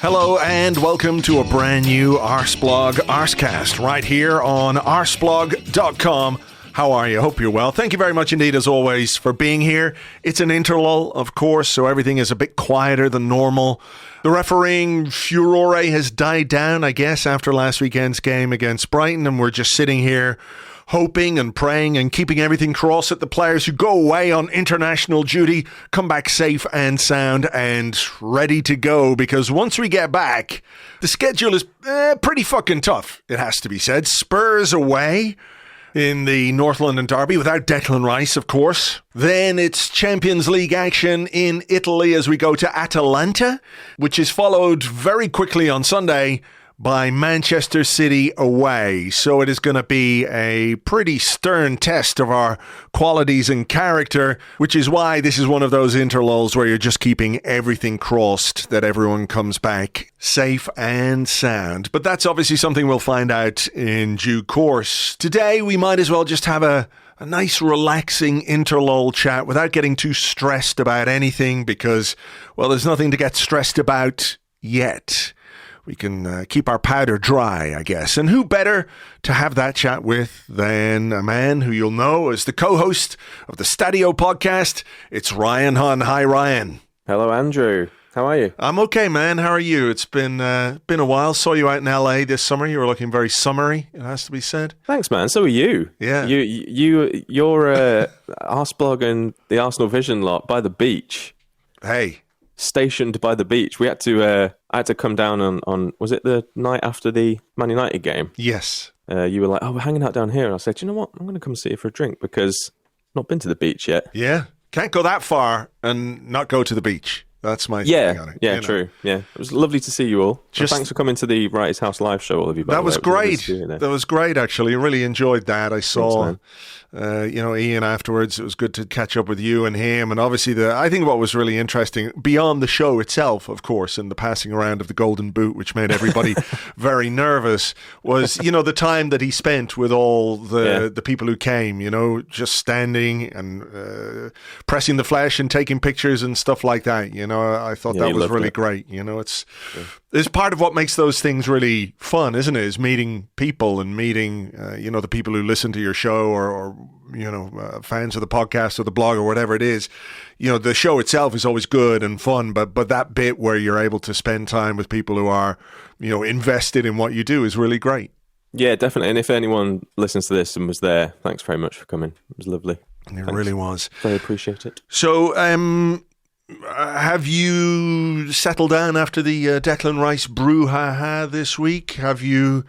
Hello and welcome to a brand new Arseblog Arsecast right here on arseblog.com. How are you? Hope you're well. Thank you very much indeed, as always, for being here. It's an interlull, of course, so everything is a bit quieter than normal. The refereeing furor has died down, I guess, after last weekend's game against Brighton, and we're just sitting here hoping and praying and keeping everything crossed that the players who go away on international duty come back safe and sound and ready to go, because once we get back, the schedule is pretty fucking tough, it has to be said. Spurs away in the North London derby without Declan Rice, of course. Then it's Champions League action in Italy as we go to Atalanta, which is followed very quickly on Sunday by Manchester City away. So it is going to be a pretty stern test of our qualities and character, which is why this is one of those interlulls where you're just keeping everything crossed that everyone comes back safe and sound. But that's obviously something we'll find out in due course. Today, we might as well just have a nice relaxing interlull chat without getting too stressed about anything because, well, there's nothing to get stressed about yet. We can keep our powder dry, I guess. And who better to have that chat with than a man who you'll know as the co-host of the Stadio podcast. It's Ryan Hunn. Hi, Ryan. Hello, Andrew. How are you? I'm okay, man. How are you? It's been a while. Saw you out in LA this summer. You were looking very summery, it has to be said. Thanks, man. So are you. Yeah. You're Arseblog and the Arsenal Vision lot by the beach. Hey. Stationed by the beach. We had to. I had to come down on. Was it the night after the Man United game? Yes. You were like, "Oh, we're hanging out down here," and I said, "You know what? I'm going to come see you for a drink because I've not been to the beach yet." Yeah. Can't go that far and not go to the beach. That's my thing on it. Yeah, true. Yeah, it was lovely to see you all. Thanks for coming to the Wrighty's House live show, all of you. That was great. That was great, actually. I really enjoyed that. I saw, Ian afterwards. It was good to catch up with you and him. And obviously, I think what was really interesting, beyond the show itself, of course, and the passing around of the golden boot, which made everybody very nervous, was, the time that he spent with all the people who came, just standing and pressing the flesh and taking pictures and stuff like that, I thought that was really great. It's part of what makes those things really fun, isn't it? Is meeting people and meeting, the people who listen to your show or fans of the podcast or the blog or whatever it is. The show itself is always good and fun, but that bit where you're able to spend time with people who are, invested in what you do is really great. Yeah, definitely. And if anyone listens to this and was there, thanks very much for coming. It was lovely. It really was. Very appreciate it. So, have you settled down after the Declan Rice brouhaha this week? Have you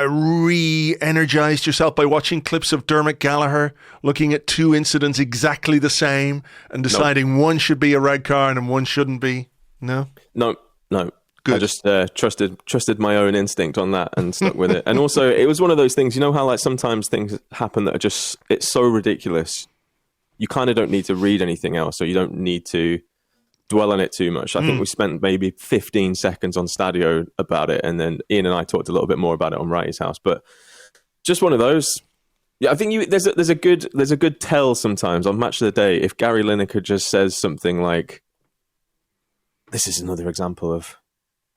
re-energized yourself by watching clips of Dermot Gallagher looking at two incidents exactly the same and deciding one should be a red card and one shouldn't be? No. Good. I just trusted my own instinct on that and stuck with it. And also, it was one of those things. You know how like sometimes things happen that are it's so ridiculous. You kind of don't need to read anything else, or you don't need to dwell on it too much. I think we spent maybe 15 seconds on Stadio about it, and then Ian and I talked a little bit more about it on Wrighty's House. But just one of those. Yeah, I think there's a good tell sometimes on Match of the Day if Gary Lineker just says something like, "This is another example of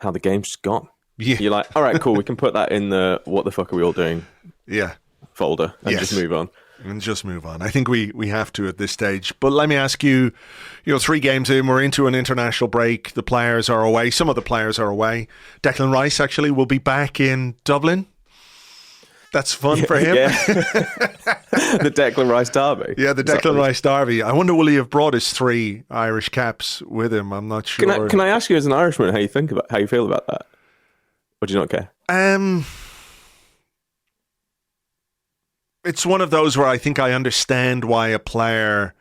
how the game's just gone." Yeah. You're like, all right, cool. We can put that in the "what the fuck are we all doing?" folder and just move on. And just move on. I think we have to at this stage. But let me ask you, 3 games in, we're into an international break. The players are away. Some of the players are away. Declan Rice, actually, will be back in Dublin. That's fun for him. Yeah. The Declan Rice derby. Yeah, the Declan Rice derby. I wonder, will he have brought his 3 Irish caps with him? I'm not sure. Can I ask you as an Irishman how you feel about that? Or do you not care? It's one of those where I think I understand why a player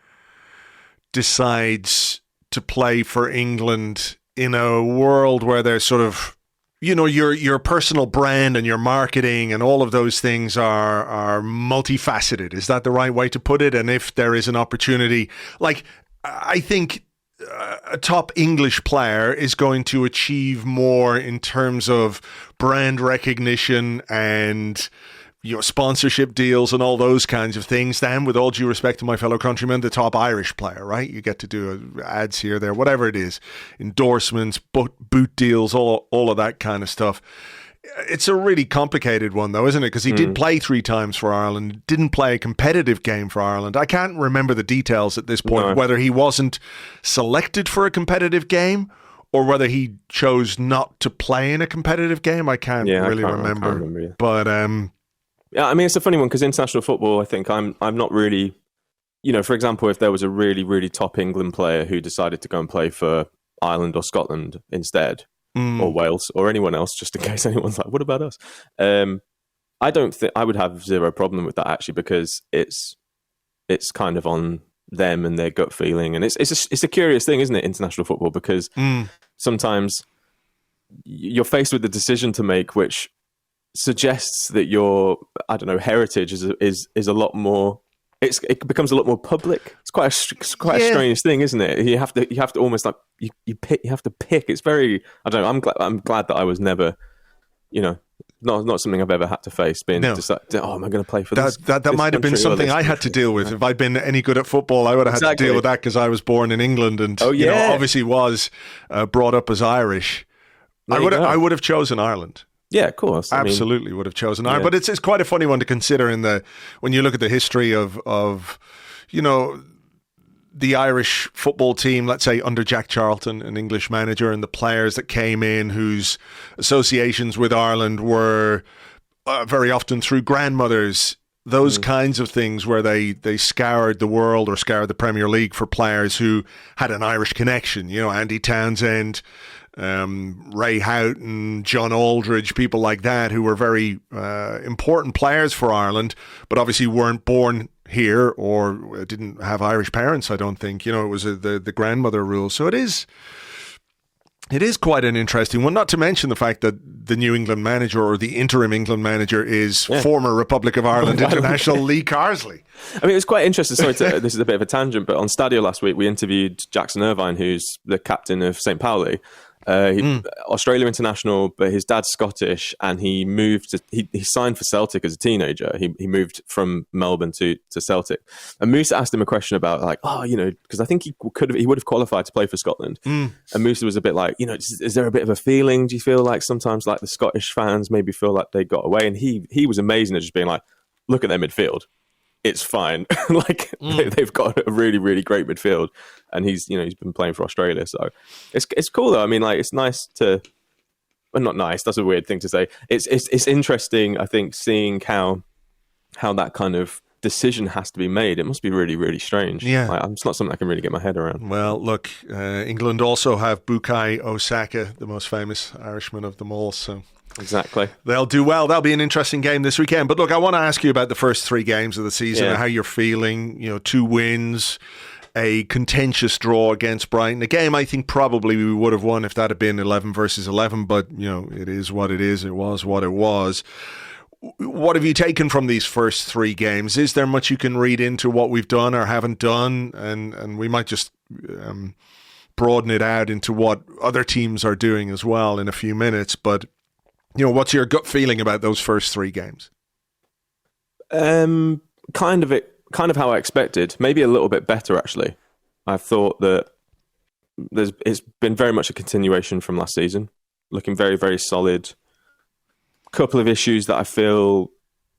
decides to play for England in a world where there's sort of, your personal brand and your marketing and all of those things are multifaceted. Is that the right way to put it? And if there is an opportunity, like, I think a top English player is going to achieve more in terms of brand recognition and sponsorship deals and all those kinds of things. Then, with all due respect to my fellow countrymen, the top Irish player, right? You get to do ads here, there, whatever it is, endorsements, boot deals, all of that kind of stuff. It's a really complicated one, though, isn't it? Because he did play 3 times for Ireland, didn't play a competitive game for Ireland. I can't remember the details at this point, whether he wasn't selected for a competitive game or whether he chose not to play in a competitive game. I can't really remember. But yeah, I mean, it's a funny one because international football, I think I'm not really, for example, if there was a really, really top England player who decided to go and play for Ireland or Scotland instead, or Wales or anyone else, just in case anyone's like, what about us? I don't think I would have zero problem with that, actually, because it's kind of on them and their gut feeling. And it's a curious thing, isn't it, international football? Because sometimes you're faced with a decision to make, which suggests that your, I don't know, heritage is a lot more. It becomes a lot more public. It's quite a strange thing, isn't it? You have to almost like you have to pick. It's very, I don't know. I'm glad that I was never, not something I've ever had to face. Being just like, am I going to play for this? That might have been something I had to deal with. If I'd been any good at football, I would have had to deal with that because I was born in England and obviously was brought up as Irish. I would have chosen Ireland. Yeah, of course. Absolutely would have chosen Ireland. But it's quite a funny one to consider when you look at the history of the Irish football team, let's say under Jack Charlton, an English manager, and the players that came in whose associations with Ireland were very often through grandmothers, those kinds of things where they scoured the world or scoured the Premier League for players who had an Irish connection. Andy Townsend, Ray Houghton, John Aldridge, people like that who were very important players for Ireland, but obviously weren't born here or didn't have Irish parents, I don't think. It was the grandmother rule. So it is quite an interesting one, not to mention the fact that the New England manager or the interim England manager is former Republic of Ireland international Lee Carsley. I mean, it's quite interesting. Sorry, this is a bit of a tangent, but on Stadio last week, we interviewed Jackson Irvine, who's the captain of St. Pauli. Australia international, but his dad's Scottish, and he moved. He signed for Celtic as a teenager. He moved from Melbourne to Celtic. And Musa asked him a question about because I think he would have qualified to play for Scotland. And Musa was a bit like, is there a bit of a feeling? Do you feel like sometimes like the Scottish fans maybe feel like they got away? And he was amazing at just being like, look at their midfield. It's fine. They've got a really, really great midfield, and he's been playing for Australia, so it's cool though. I mean, like, it's nice to, well, not nice. That's a weird thing to say. It's interesting. I think seeing how that kind of decision has to be made. It must be really, really strange. Yeah, it's not something I can really get my head around. Well, look, England also have Bukayo Saka, the most famous Irishman of them all. So. Exactly. They'll do well. That'll be an interesting game this weekend. But look, I want to ask you about the first 3 games of the season and how you're feeling. 2 wins, a contentious draw against Brighton. A game I think probably we would have won if that had been 11 versus 11, but it is what it is. It was what it was. What have you taken from these first 3 games? Is there much you can read into what we've done or haven't done? And we might just broaden it out into what other teams are doing as well in a few minutes. But what's your gut feeling about those first 3 games? Kind of how I expected. Maybe a little bit better, actually. I thought that it's been very much a continuation from last season, looking very, very solid. Couple of issues that I feel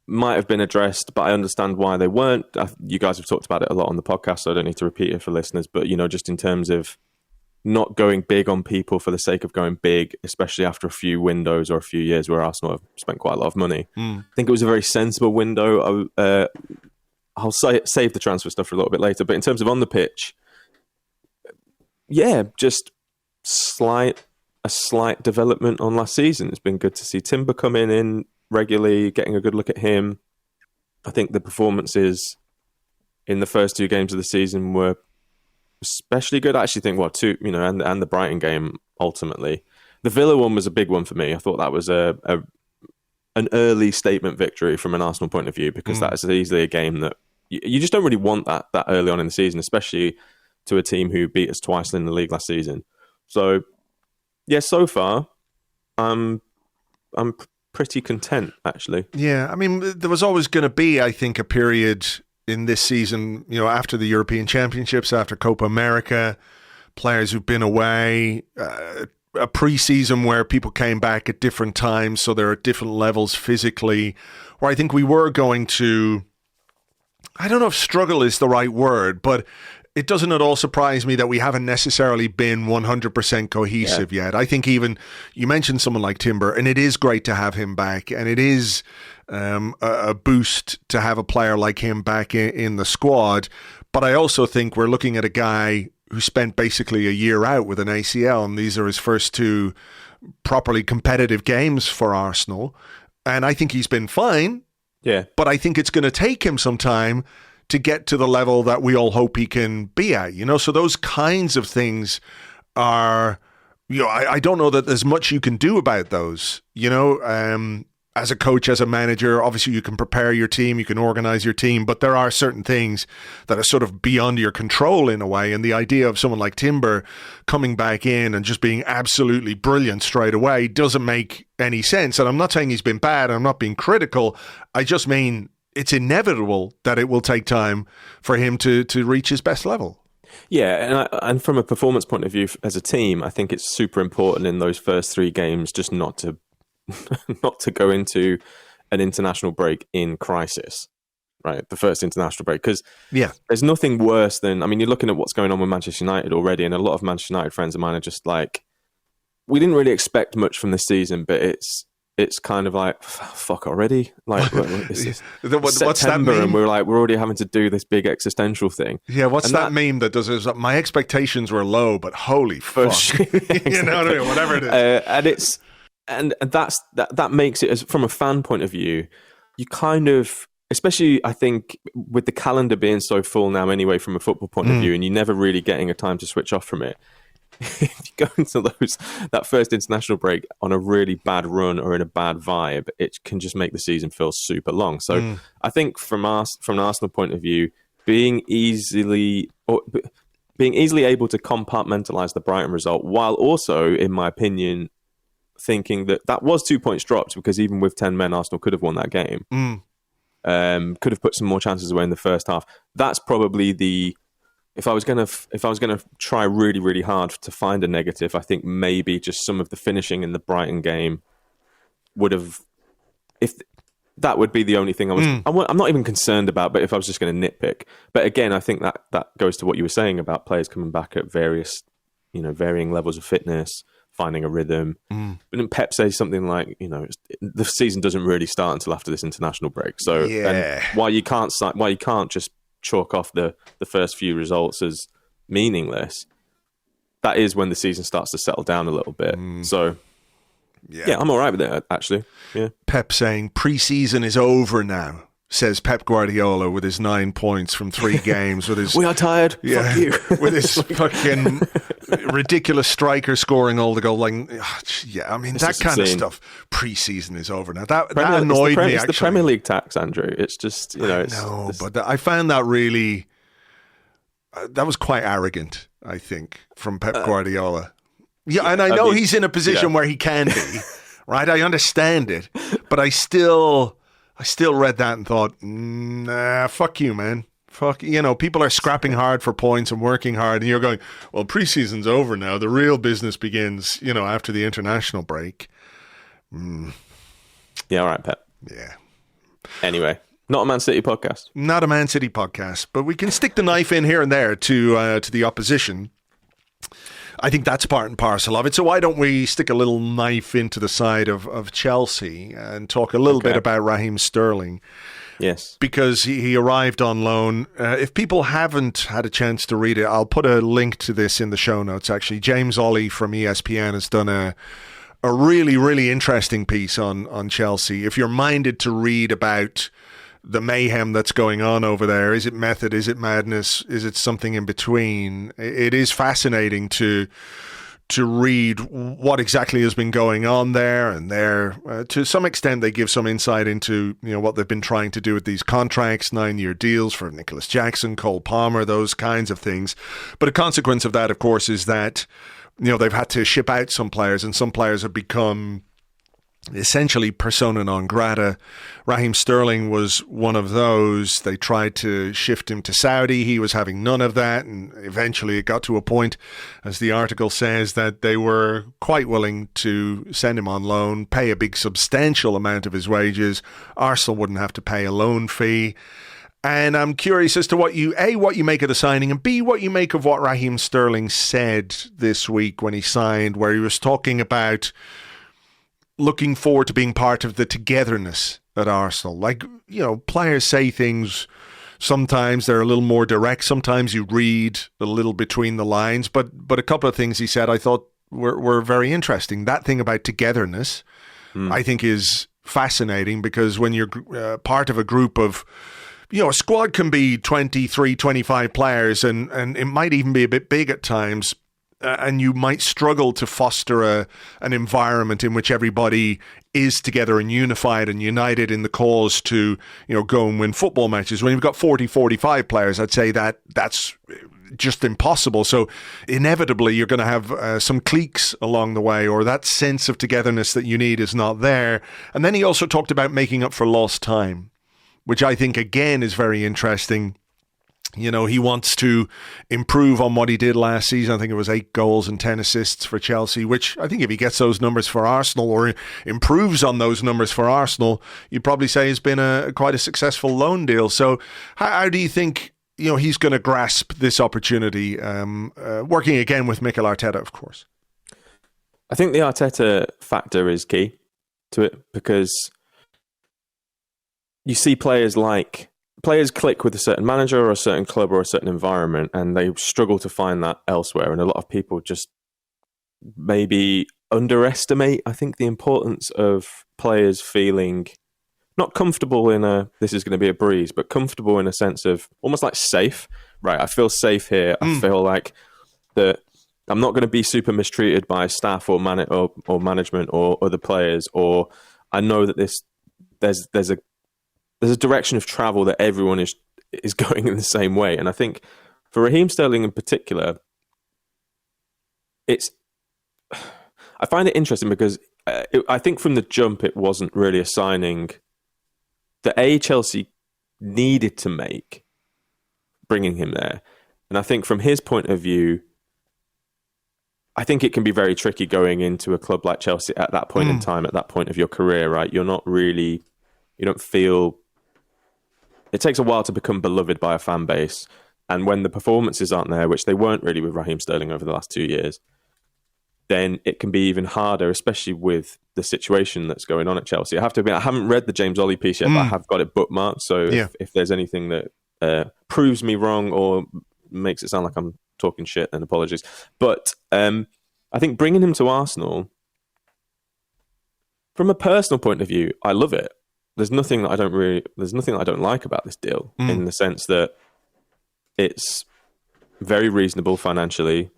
might have been addressed, but I understand why they weren't. You guys have talked about it a lot on the podcast, so I don't need to repeat it for listeners. But just in terms of not going big on people for the sake of going big, especially after a few windows or a few years where Arsenal have spent quite a lot of money. I think it was a very sensible window. I'll save the transfer stuff for a little bit later. But in terms of on the pitch, just a slight development on last season. It's been good to see Timber coming in regularly, getting a good look at him. I think the performances in the first 2 games of the season were especially good. I actually think and the Brighton game ultimately. The Villa one was a big one for me. I thought that was an early statement victory from an Arsenal point of view, because that is easily a game that you just don't really want that early on in the season, especially to a team who beat us twice in the league last season. So so far I'm pretty content, actually. Yeah, I mean, there was always going to be, I think, a period in this season, after the European Championships, after Copa America, players who've been away, a pre-season where people came back at different times, so they're at different levels physically, where I think we were going to, I don't know if struggle is the right word, but it doesn't at all surprise me that we haven't necessarily been 100% cohesive yet. I think even, you mentioned someone like Timber, and it is great to have him back, and it is a boost to have a player like him back in the squad. But I also think we're looking at a guy who spent basically a year out with an ACL, and these are his first 2 properly competitive games for Arsenal. And I think he's been fine. Yeah. But I think it's going to take him some time to get to the level that we all hope he can be at, So those kinds of things are, I don't know that there's much you can do about those, as a coach, as a manager. Obviously you can prepare your team, you can organize your team, but there are certain things that are sort of beyond your control in a way. And the idea of someone like Timber coming back in and just being absolutely brilliant straight away doesn't make any sense. And I'm not saying he's been bad, I'm not being critical. I just mean it's inevitable that it will take time for him to reach his best level. Yeah, and from a performance point of view as a team, I think it's super important in those first 3 games just not to go into an international break in crisis, right? The first international break, because there's nothing worse than, I mean, you're looking at what's going on with Manchester United already, and a lot of Manchester United friends of mine are just like, we didn't really expect much from this season, but it's kind of like, fuck already. Like, what's that September, meme? and we're already having to do this big existential thing. Yeah, what's that meme that does it? My expectations were low, but holy fuck. Exactly. You know what I mean? Whatever it is. And that makes it, as from a fan point of view, you kind of, especially I think with the calendar being so full now anyway from a football point of view, and you never really getting a time to switch off from it. If you go into that first international break on a really bad run or in a bad vibe, it can just make the season feel super long. So I think from an Arsenal point of view, being easily able to compartmentalize the Brighton result, while also, in my opinion, thinking that was 2 points dropped, because even with 10 men, Arsenal could have won that game. Could have put some more chances away in the first half. That's probably if I was gonna try really, really hard to find a negative, I think maybe just some of the finishing in the Brighton game would have. If that would be the only thing I'm not even concerned about. But if I was just going to nitpick, but again, I think that goes to what you were saying about players coming back at various, varying levels of fitness, finding a rhythm. But then Pep says something like, the season doesn't really start until after this international break. So and while you can't just chalk off the first few results as meaningless, that is when the season starts to settle down a little bit. So yeah, I'm all right with it, actually. Yeah. Pep saying pre-season is over now, says Pep Guardiola with his 9 points from 3 games. With his, we are tired. Fuck you. With his fucking ridiculous striker scoring all the goal. Like, I mean, that kind of stuff. Pre-season is over now. That annoyed me, actually. It's the Premier League tax, Andrew. It's just, but I found that really... that was quite arrogant, I think, from Pep Guardiola. Yeah, and I know he's in a position where he can be, right? I understand it, but I still read that and thought, nah, fuck you, man. Fuck, people are scrapping hard for points and working hard, and you're going, well, preseason's over now. The real business begins, after the international break. Yeah, all right, Pep. Yeah. Anyway, not a Man City podcast. Not a Man City podcast, but we can stick the knife in here and there to the opposition. I think that's part and parcel of it. So why don't we stick a little knife into the side of Chelsea and talk a little bit about Raheem Sterling? Yes. Because he arrived on loan. If people haven't had a chance to read it, I'll put a link to this in the show notes, actually. James Ollie from ESPN has done a really, really interesting piece on Chelsea. If you're minded to read about the mayhem that's going on over there, is it method, is it madness, is it something in between? It is fascinating to read what exactly has been going on there, and to some extent they give some insight into what they've been trying to do with these contracts, 9-year deals for Nicholas Jackson, Cole Palmer, those kinds of things. But a consequence of that, of course, is that they've had to ship out some players, and some players have become essentially persona non grata. Raheem Sterling was one of those. They tried to shift him to Saudi. He was having none of that, and eventually it got to a point, as the article says, that they were quite willing to send him on loan, pay a big substantial amount of his wages. Arsenal wouldn't have to pay a loan fee. And I'm curious as to what you make of the signing, and B, what you make of what Raheem Sterling said this week when he signed, where he was talking about looking forward to being part of the togetherness at Arsenal. Like, players say things, sometimes they're a little more direct, sometimes you read a little between the lines, but a couple of things he said I thought were very interesting. That thing about togetherness, I think, is fascinating, because when you're part of a group of, a squad can be 23, 25 players, and it might even be a bit big at times, and you might struggle to foster an environment in which everybody is together and unified and united in the cause to, go and win football matches. When you've got 40, 45 players, I'd say that's just impossible. So inevitably you're going to have some cliques along the way, or that sense of togetherness that you need is not there. And then he also talked about making up for lost time, which I think, again, is very interesting. He wants to improve on what he did last season. I think it was 8 goals and 10 assists for Chelsea, which I think if he gets those numbers for Arsenal, or improves on those numbers for Arsenal, you'd probably say has been quite a successful loan deal. So how do you think he's going to grasp this opportunity, working again with Mikel Arteta, of course? I think the Arteta factor is key to it, because you see players click with a certain manager or a certain club or a certain environment, and they struggle to find that elsewhere. And a lot of people just maybe underestimate, I think, the importance of players feeling not comfortable in this is going to be a breeze, but comfortable in a sense of almost like safe. Right, I feel safe here. I feel like that I'm not going to be super mistreated by staff or management or other players, or I know that there's a direction of travel that everyone is going in the same way. And I think for Raheem Sterling in particular, I find it interesting because I think from the jump it wasn't really a signing that Chelsea needed to make, bringing him there. And I think from his point of view, I think it can be very tricky going into a club like Chelsea at that point in time, at that point of your career, right? You don't feel... It takes a while to become beloved by a fan base. And when the performances aren't there, which they weren't really with Raheem Sterling over the last 2 years, then it can be even harder, especially with the situation that's going on at Chelsea. I have to admit, I haven't read the James Ollie piece yet, but I have got it bookmarked. So if there's anything that proves me wrong or makes it sound like I'm talking shit, then apologies. But I think bringing him to Arsenal, from a personal point of view, I love it. There's nothing that I don't like about this deal, in the sense that it's very reasonable financially.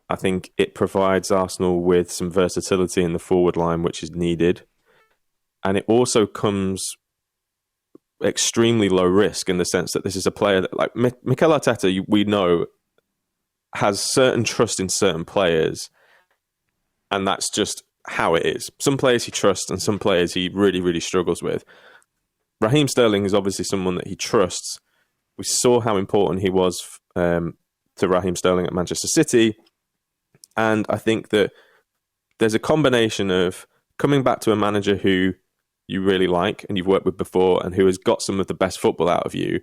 I think it provides Arsenal with some versatility in the forward line, which is needed. And it also comes extremely low risk in the sense that this is a player that, like Mikel Arteta, we know, has certain trust in certain players. And that's just how it is. Some players he trusts and some players he really, really struggles with. Raheem Sterling is obviously someone that he trusts. We saw how important he was to Raheem Sterling at Manchester City. And I think that there's a combination of coming back to a manager who you really like and you've worked with before and who has got some of the best football out of you,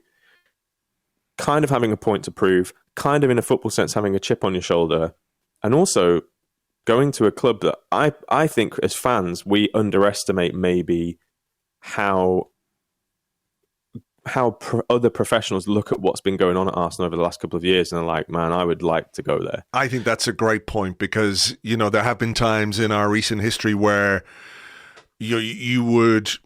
kind of having a point to prove, kind of in a football sense having a chip on your shoulder, and also going to a club that I think as fans we underestimate maybe how other professionals look at what's been going on at Arsenal over the last couple of years and are like, man, I would like to go there. I think that's a great point because, there have been times in our recent history where you would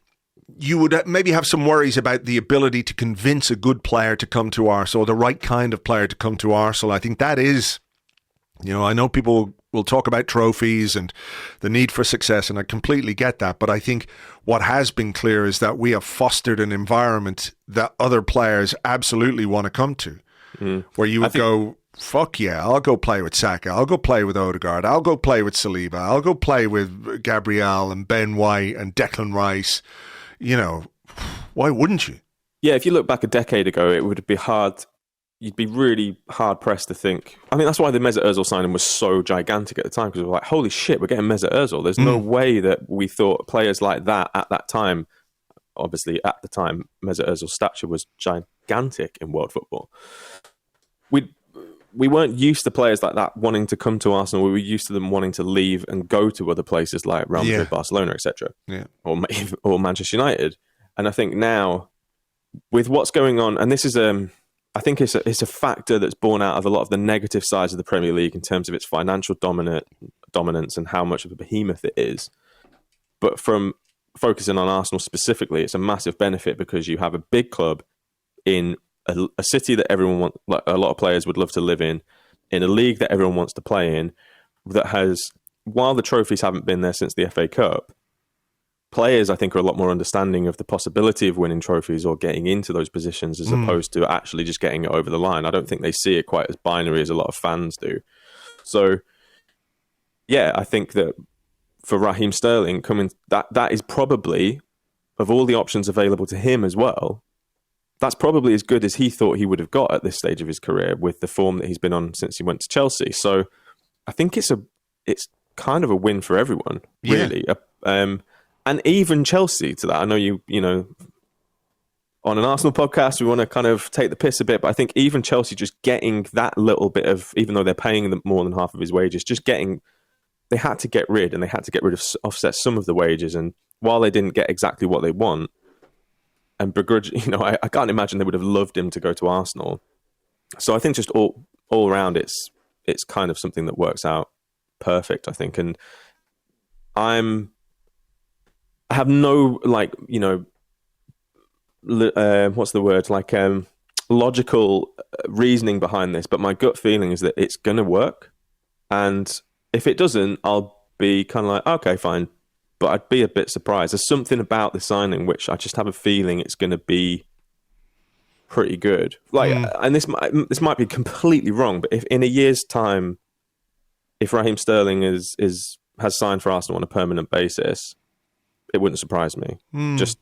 maybe have some worries about the ability to convince a good player to come to Arsenal, the right kind of player to come to Arsenal. I think that is, I know people will talk about trophies and the need for success, and I completely get that. But I think what has been clear is that we have fostered an environment that other players absolutely want to come to, where you would go, fuck yeah, I'll go play with Saka, I'll go play with Odegaard, I'll go play with Saliba, I'll go play with Gabriel and Ben White and Declan Rice. You know, why wouldn't you? Yeah, if you look back a decade ago, it would be hard. You'd be really hard pressed to think. I mean, that's why the Mesut Ozil signing was so gigantic at the time, because we were like, holy shit, we're getting Mesut Ozil. There's no way that we thought players like that at that time. Obviously, at the time, Mesut Ozil's stature was gigantic in world football. We weren't used to players like that wanting to come to Arsenal. We were used to them wanting to leave and go to other places like Real Madrid, Barcelona, etc., or Manchester United. And I think now, with what's going on, and this is I think it's a factor that's born out of a lot of the negative sides of the Premier League in terms of its financial dominance and how much of a behemoth it is. But from focusing on Arsenal specifically, it's a massive benefit because you have a big club in a city that everyone wants, like a lot of players would love to live in a league that everyone wants to play in, that has, while the trophies haven't been there since the FA Cup, players, I think, are a lot more understanding of the possibility of winning trophies or getting into those positions as opposed to actually just getting it over the line. I don't think they see it quite as binary as a lot of fans do. So, yeah, I think that for Raheem Sterling, that is probably, of all the options available to him as well, that's probably as good as he thought he would have got at this stage of his career with the form that he's been on since he went to Chelsea. So I think it's kind of a win for everyone, really. Yeah. And even Chelsea to that. I know you know, on an Arsenal podcast, we want to kind of take the piss a bit, but I think even Chelsea just getting that little bit of, even though they're paying them more than half of his wages, they had to get rid of offset some of the wages. And while they didn't get exactly what they want, and begrudge, you know, I can't imagine they would have loved him to go to Arsenal. So I think just all around, it's kind of something that works out perfect, I think. And I have no, like, you know, what's the word? Like logical reasoning behind this, but my gut feeling is that it's going to work. And if it doesn't, I'll be kind of like, okay, fine. But I'd be a bit surprised. There's something about the signing which I just have a feeling it's going to be pretty good. Like, and this might be completely wrong, but if in a year's time, if Raheem Sterling has signed for Arsenal on a permanent basis, it wouldn't surprise me. Just,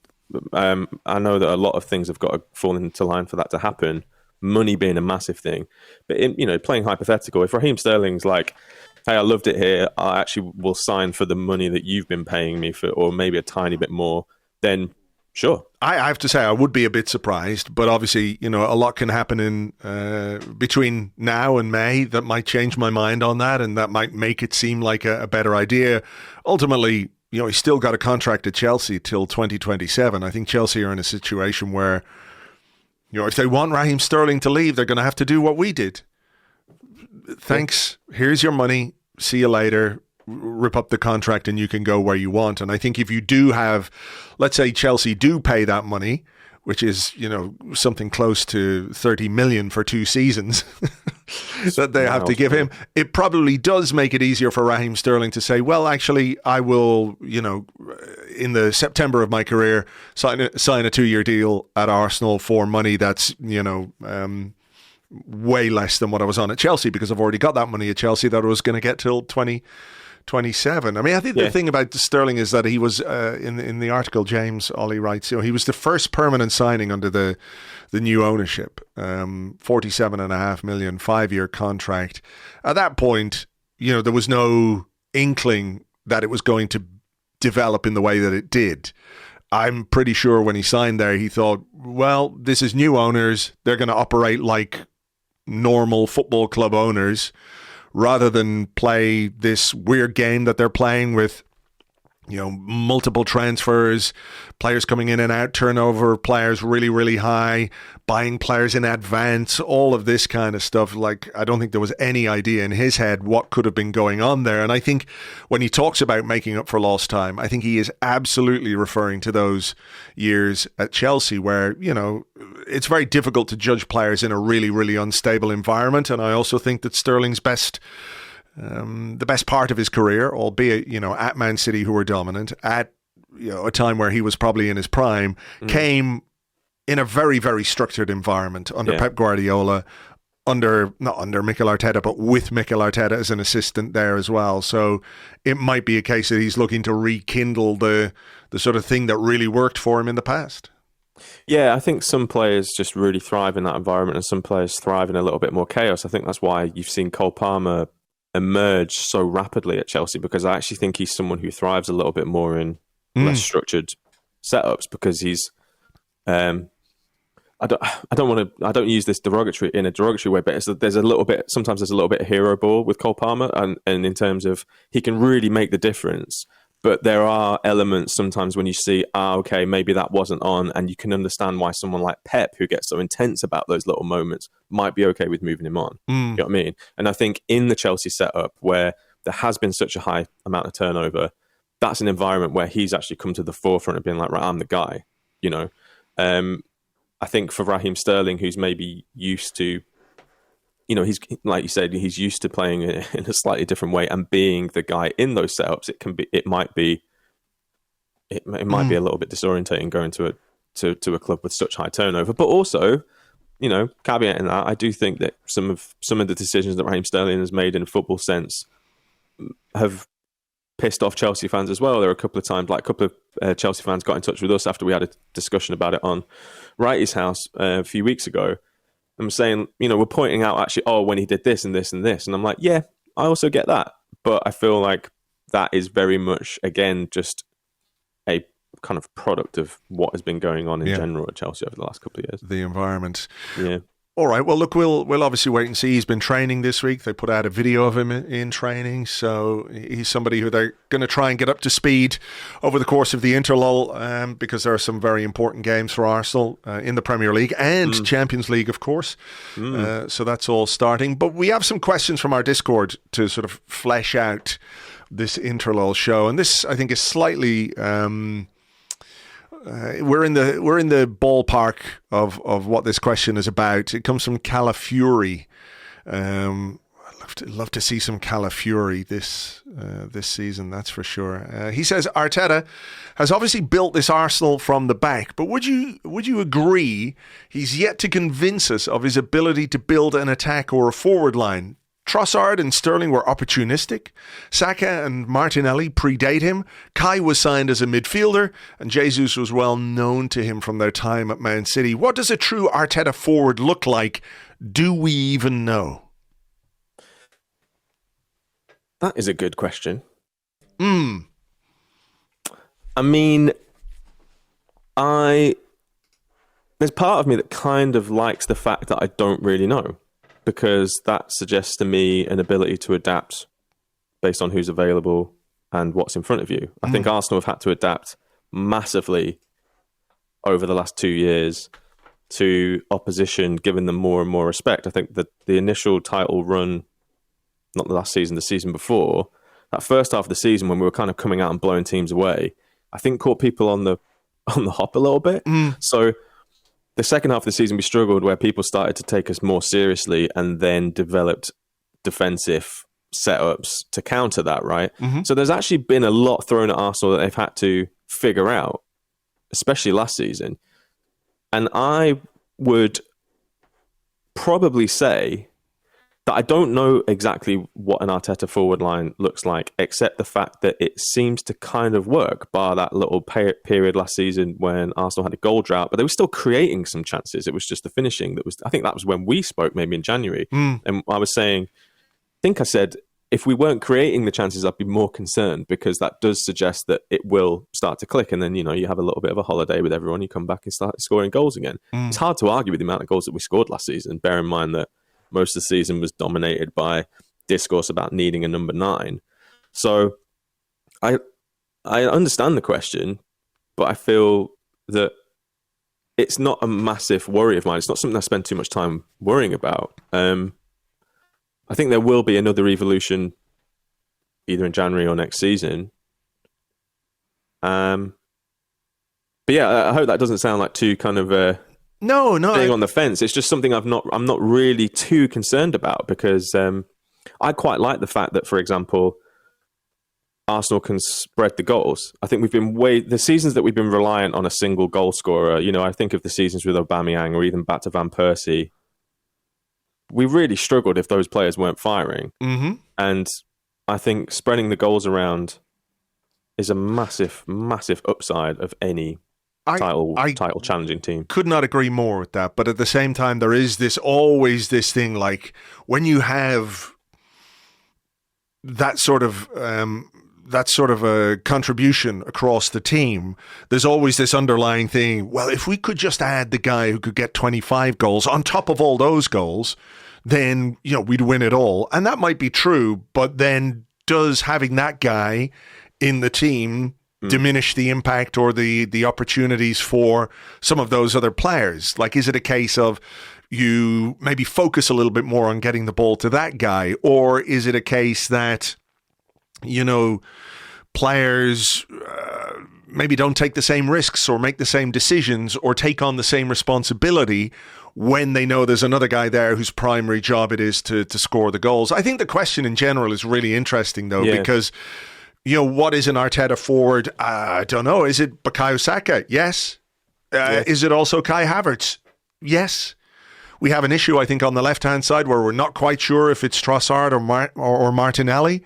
I know that a lot of things have got to fall into line for that to happen. Money being a massive thing, but playing hypothetical, if Raheem Sterling's like, hey, I loved it here, I actually will sign for the money that you've been paying me for, or maybe a tiny bit more, then sure. I have to say I would be a bit surprised, but obviously, you know, a lot can happen in between now and May that might change my mind on that, and that might make it seem like a better idea. Ultimately, you know, he's still got a contract at Chelsea till 2027. I think Chelsea are in a situation where, you know, if they want Raheem Sterling to leave, they're going to have to do what we did. Thanks. Here's your money. See you later. Rip up the contract and you can go where you want. And I think if you do have, let's say Chelsea do pay that money, which is, you know, something close to 30 million for 2 seasons that they have to give him, it probably does make it easier for Raheem Sterling to say, well, actually, I will, you know, in the September of my career, sign a 2-year deal at Arsenal for money that's, you know, way less than what I was on at Chelsea, because I've already got that money at Chelsea that I was going to get till 2027. I mean, I think the thing about Sterling is that he was, in the article, James Ollie writes, you know, he was the first permanent signing under the new ownership, 47.5 million, 5-year contract. At that point, you know, there was no inkling that it was going to develop in the way that it did. I'm pretty sure when he signed there, he thought, well, this is new owners. They're going to operate like normal football club owners rather than play this weird game that they're playing with, you know, multiple transfers, players coming in and out, turnover, players really, really high, buying players in advance, all of this kind of stuff. Like, I don't think there was any idea in his head what could have been going on there. And I think when he talks about making up for lost time, I think he is absolutely referring to those years at Chelsea where, you know, it's very difficult to judge players in a really, really unstable environment. And I also think that Sterling's the best part of his career, albeit, you know, at Man City, who were dominant, at, you know, a time where he was probably in his prime, came in a very, very structured environment under Pep Guardiola, not under Mikel Arteta, but with Mikel Arteta as an assistant there as well. So it might be a case that he's looking to rekindle the sort of thing that really worked for him in the past. Yeah, I think some players just really thrive in that environment, and some players thrive in a little bit more chaos. I think that's why you've seen Cole Palmer emerge so rapidly at Chelsea, because I actually think he's someone who thrives a little bit more in less structured setups, because he's I don't use this in a derogatory way, but there's a little bit of hero ball with Cole Palmer, and in terms of he can really make the difference. But there are elements sometimes when you see, okay, maybe that wasn't on, and you can understand why someone like Pep, who gets so intense about those little moments, might be okay with moving him on. You know what I mean? And I think in the Chelsea setup, where there has been such a high amount of turnover, that's an environment where he's actually come to the forefront of being like, right, I'm the guy, you know? I think for Raheem Sterling, who's maybe used to, you know, he's like you said, he's used to playing in a slightly different way and being the guy in those setups. It might be a little bit disorientating going to a club with such high turnover. But also, you know, caveating that, I do think that some of the decisions that Raheem Sterling has made in a football sense have pissed off Chelsea fans as well. There were a couple of Chelsea fans got in touch with us after we had a discussion about it on Wrighty's House a few weeks ago. I'm saying, you know, we're pointing out actually, when he did this and this and this. And I'm like, yeah, I also get that. But I feel like that is very much, again, just a kind of product of what has been going on in general at Chelsea over the last couple of years. The environment. Yeah. All right. Well, look, we'll obviously wait and see. He's been training this week. They put out a video of him in training. So he's somebody who they're going to try and get up to speed over the course of the interlull, because there are some very important games for Arsenal in the Premier League and Champions League, of course. So that's all starting. But we have some questions from our Discord to sort of flesh out this interlull show. And this, I think, is slightly... we're in the ballpark of what this question is about. It comes from Calafury. I'd love to see some Calafury this season, that's for sure. He says Arteta has obviously built this Arsenal from the back, but would you agree he's yet to convince us of his ability to build an attack or a forward line? Trossard and Sterling were opportunistic. Saka and Martinelli predate him. Kai was signed as a midfielder, and Jesus was well known to him from their time at Man City. What does a true Arteta forward look like? Do we even know? That is a good question. I mean, there's part of me that kind of likes the fact that I don't really know, because that suggests to me an ability to adapt based on who's available and what's in front of you. I think Arsenal have had to adapt massively over the last 2 years to opposition, giving them more and more respect. I think that the initial title run, not the last season, the season before, that first half of the season when we were kind of coming out and blowing teams away, I think caught people on the hop a little bit. So the second half of the season, we struggled where people started to take us more seriously and then developed defensive setups to counter that, right? So there's actually been a lot thrown at Arsenal that they've had to figure out, especially last season. And I would probably say that I don't know exactly what an Arteta forward line looks like, except the fact that it seems to kind of work, bar that little period last season when Arsenal had a goal drought, but they were still creating some chances. It was just the finishing that was, I think that was when we spoke, maybe in January. And I was saying, I said, if we weren't creating the chances, I'd be more concerned, because that does suggest that it will start to click. And then, you know, you have a little bit of a holiday with everyone, you come back and start scoring goals again. It's hard to argue with the amount of goals that we scored last season, bear in mind that most of the season was dominated by discourse about needing a number 9. So I understand the question, but I feel that it's not a massive worry of mine. It's not something I spend too much time worrying about. I think there will be another evolution either in January or next season. But yeah, I hope that doesn't sound like too kind of No. being on the fence. It's just something I'm not really too concerned about, because I quite like the fact that, for example, Arsenal can spread the goals. I think the seasons that we've been reliant on a single goal scorer, you know, I think of the seasons with Aubameyang or even back to Van Persie. we really struggled if those players weren't firing. Mm-hmm. And I think spreading the goals around is a massive, massive upside of any title challenging team. Could not agree more with that. But at the same time, there is always this thing, like when you have that sort of a contribution across the team, there's always this underlying thing. Well, if we could just add the guy who could get 25 goals on top of all those goals, then we'd win it all. And that might be true, but then does having that guy in the team diminish the impact or the opportunities for some of those other players? Like, is it a case of you maybe focus a little bit more on getting the ball to that guy, or is it a case that players maybe don't take the same risks or make the same decisions or take on the same responsibility when they know there's another guy there whose primary job it is to score the goals? I think the question in general is really interesting, though, because what is an Arteta forward? I don't know. Is it Bukayo Saka? Yes. Is it also Kai Havertz? Yes. We have an issue, I think, on the left-hand side where we're not quite sure if it's Trossard or Martinelli.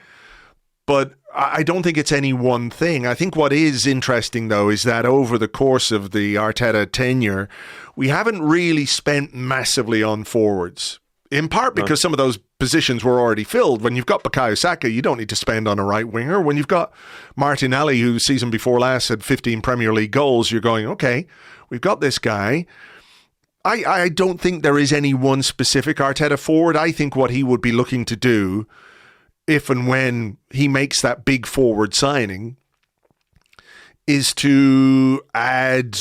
But I don't think it's any one thing. I think what is interesting, though, is that over the course of the Arteta tenure, we haven't really spent massively on forwards. In part because some of those positions were already filled. When you've got Bukayo Saka, you don't need to spend on a right winger. When you've got Martinelli, who season before last had 15 Premier League goals, you're going, okay, we've got this guy. I don't think there is any one specific Arteta forward. I think what he would be looking to do, if and when he makes that big forward signing, is to add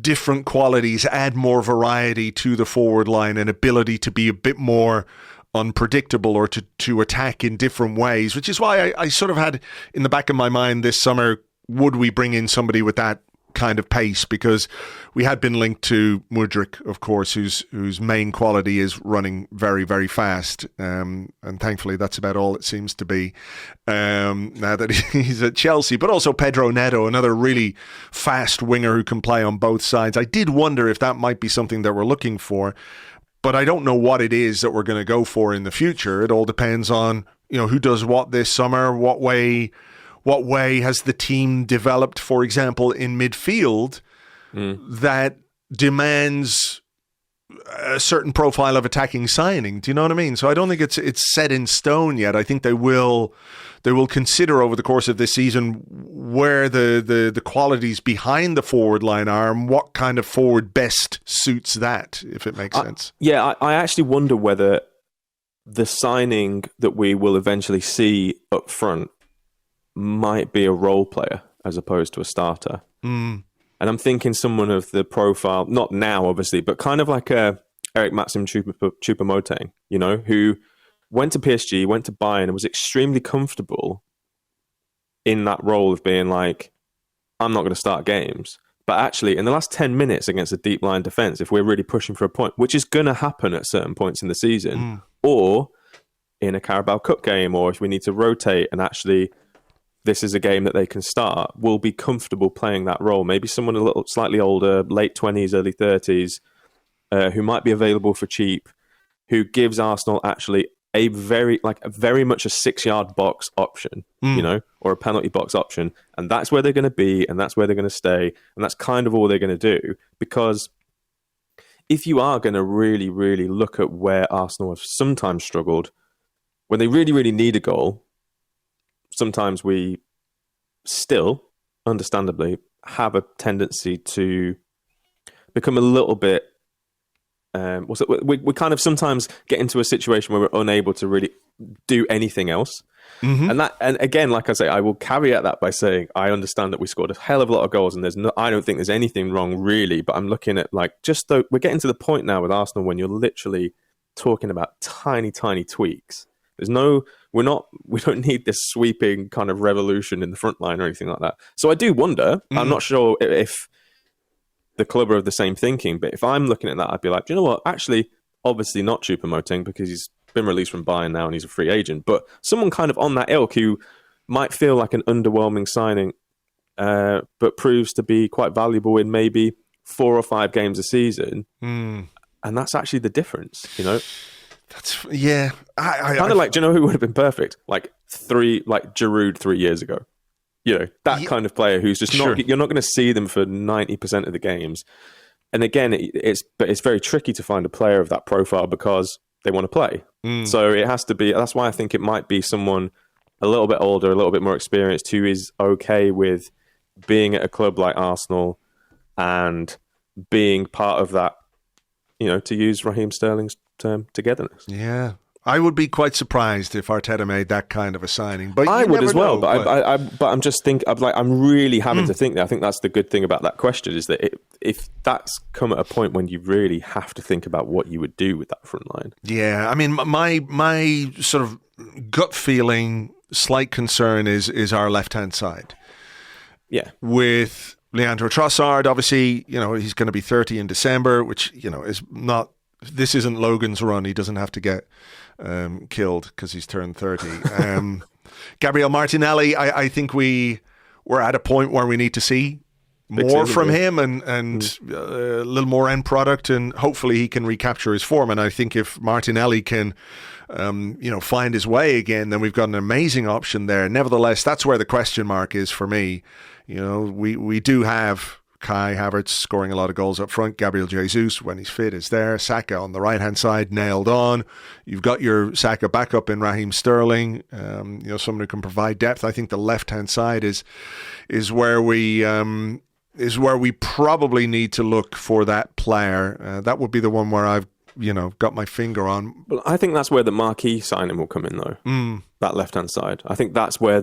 different qualities, add more variety to the forward line, and ability to be a bit more unpredictable or to attack in different ways, which is why I sort of had in the back of my mind this summer, would we bring in somebody with that kind of pace? Because we had been linked to Mudryk, of course, whose main quality is running very, very fast. And thankfully, that's about all it seems to be now that he's at Chelsea. But also Pedro Neto, another really fast winger who can play on both sides. I did wonder if that might be something that we're looking for, but I don't know what it is that we're going to go for in the future. It all depends on, who does what this summer, what way has the team developed, for example, in midfield that demands a certain profile of attacking signing? Do you know what I mean? So I don't think it's set in stone yet. I think they will consider over the course of this season where the qualities behind the forward line are and what kind of forward best suits that, if it makes sense. Yeah, I actually wonder whether the signing that we will eventually see up front might be a role player as opposed to a starter. And I'm thinking someone of the profile, not now obviously, but kind of like a Eric Maxim Choupo-Moting, who went to PSG, went to Bayern, and was extremely comfortable in that role of being like, I'm not going to start games. But actually, in the last 10 minutes against a deep line defence, if we're really pushing for a point, which is going to happen at certain points in the season, or in a Carabao Cup game, or if we need to rotate and actually this is a game that they can start, will be comfortable playing that role. Maybe someone a little slightly older, late 20s, early 30s, who might be available for cheap, who gives Arsenal actually a very much a 6-yard box option, or a penalty box option. And that's where they're going to be, and that's where they're going to stay. And that's kind of all they're going to do. Because if you are going to really, really look at where Arsenal have sometimes struggled, when they really, really need a goal, sometimes we still, understandably, have a tendency to become a little bit... we kind of sometimes get into a situation where we're unable to really do anything else. And again, like I say, I will caveat that by saying I understand that we scored a hell of a lot of goals, and I don't think there's anything wrong really. But I'm looking at we're getting to the point now with Arsenal when you're literally talking about tiny, tiny tweaks. We don't need this sweeping kind of revolution in the front line or anything like that. So I do wonder. I'm not sure if the club are of the same thinking, but if I'm looking at that, I'd be like, do you know what? Actually, obviously not Choupo-Moting because he's been released from Bayern now and he's a free agent, but someone kind of on that ilk who might feel like an underwhelming signing, but proves to be quite valuable in maybe 4 or 5 games a season. And that's actually the difference, you know? Yeah. Kind of like, do you know who would have been perfect? Like Giroud 3 years ago. You know, that kind of player who's just not, you're not going to see them for 90% of the games. And again, it's very tricky to find a player of that profile because they want to play. So it has to be, that's why I think it might be someone a little bit older, a little bit more experienced, who is okay with being at a club like Arsenal and being part of that, you know, to use Raheem Sterling's term, togetherness. Yeah. I would be quite surprised if Arteta made that kind of a signing, but I would as well. Know, but I'm just thinking, I'm really having to think that. I think that's the good thing about that question is that if that's come at a point when you really have to think about what you would do with that front line. Yeah, I mean, my sort of gut feeling, slight concern is our left hand side. Yeah, with Leandro Trossard, obviously, you know, he's going to be 30 in December, which, you know, is not. This isn't Logan's run. He doesn't have to get killed because he's turned 30. Gabriel Martinelli, I think we're at a point where we need to see more from him and a little more end product, and hopefully he can recapture his form. And I think if Martinelli can, find his way again, then we've got an amazing option there. Nevertheless, that's where the question mark is for me. You know, we do have Kai Havertz scoring a lot of goals up front. Gabriel Jesus, when he's fit, is there. Saka on the right-hand side, nailed on. You've got your Saka backup in Raheem Sterling, someone who can provide depth. I think the left-hand side is where we probably need to look for that player. That would be the one where I've got my finger on. Well, I think that's where the marquee signing will come in, though. That left-hand side. I think that's where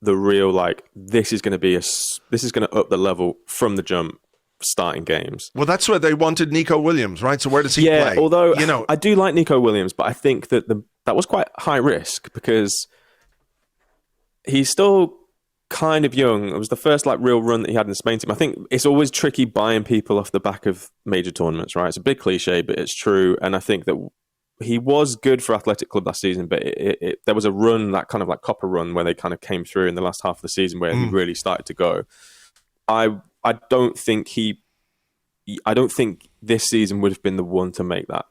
the real, like, this is going to up the level from the jump, starting games. Well, that's where they wanted Nico Williams, right? So where does he play? Yeah, although I do like Nico Williams, but I think that that was quite high risk because he's still kind of young. It was the first real run that he had in the Spain team. I think it's always tricky buying people off the back of major tournaments, right? It's a big cliche, but it's true. And I think that he was good for Athletic Club last season, but there was a run, that kind of like copper run, where they kind of came through in the last half of the season where he really started to go. I don't think this season would have been the one to make that,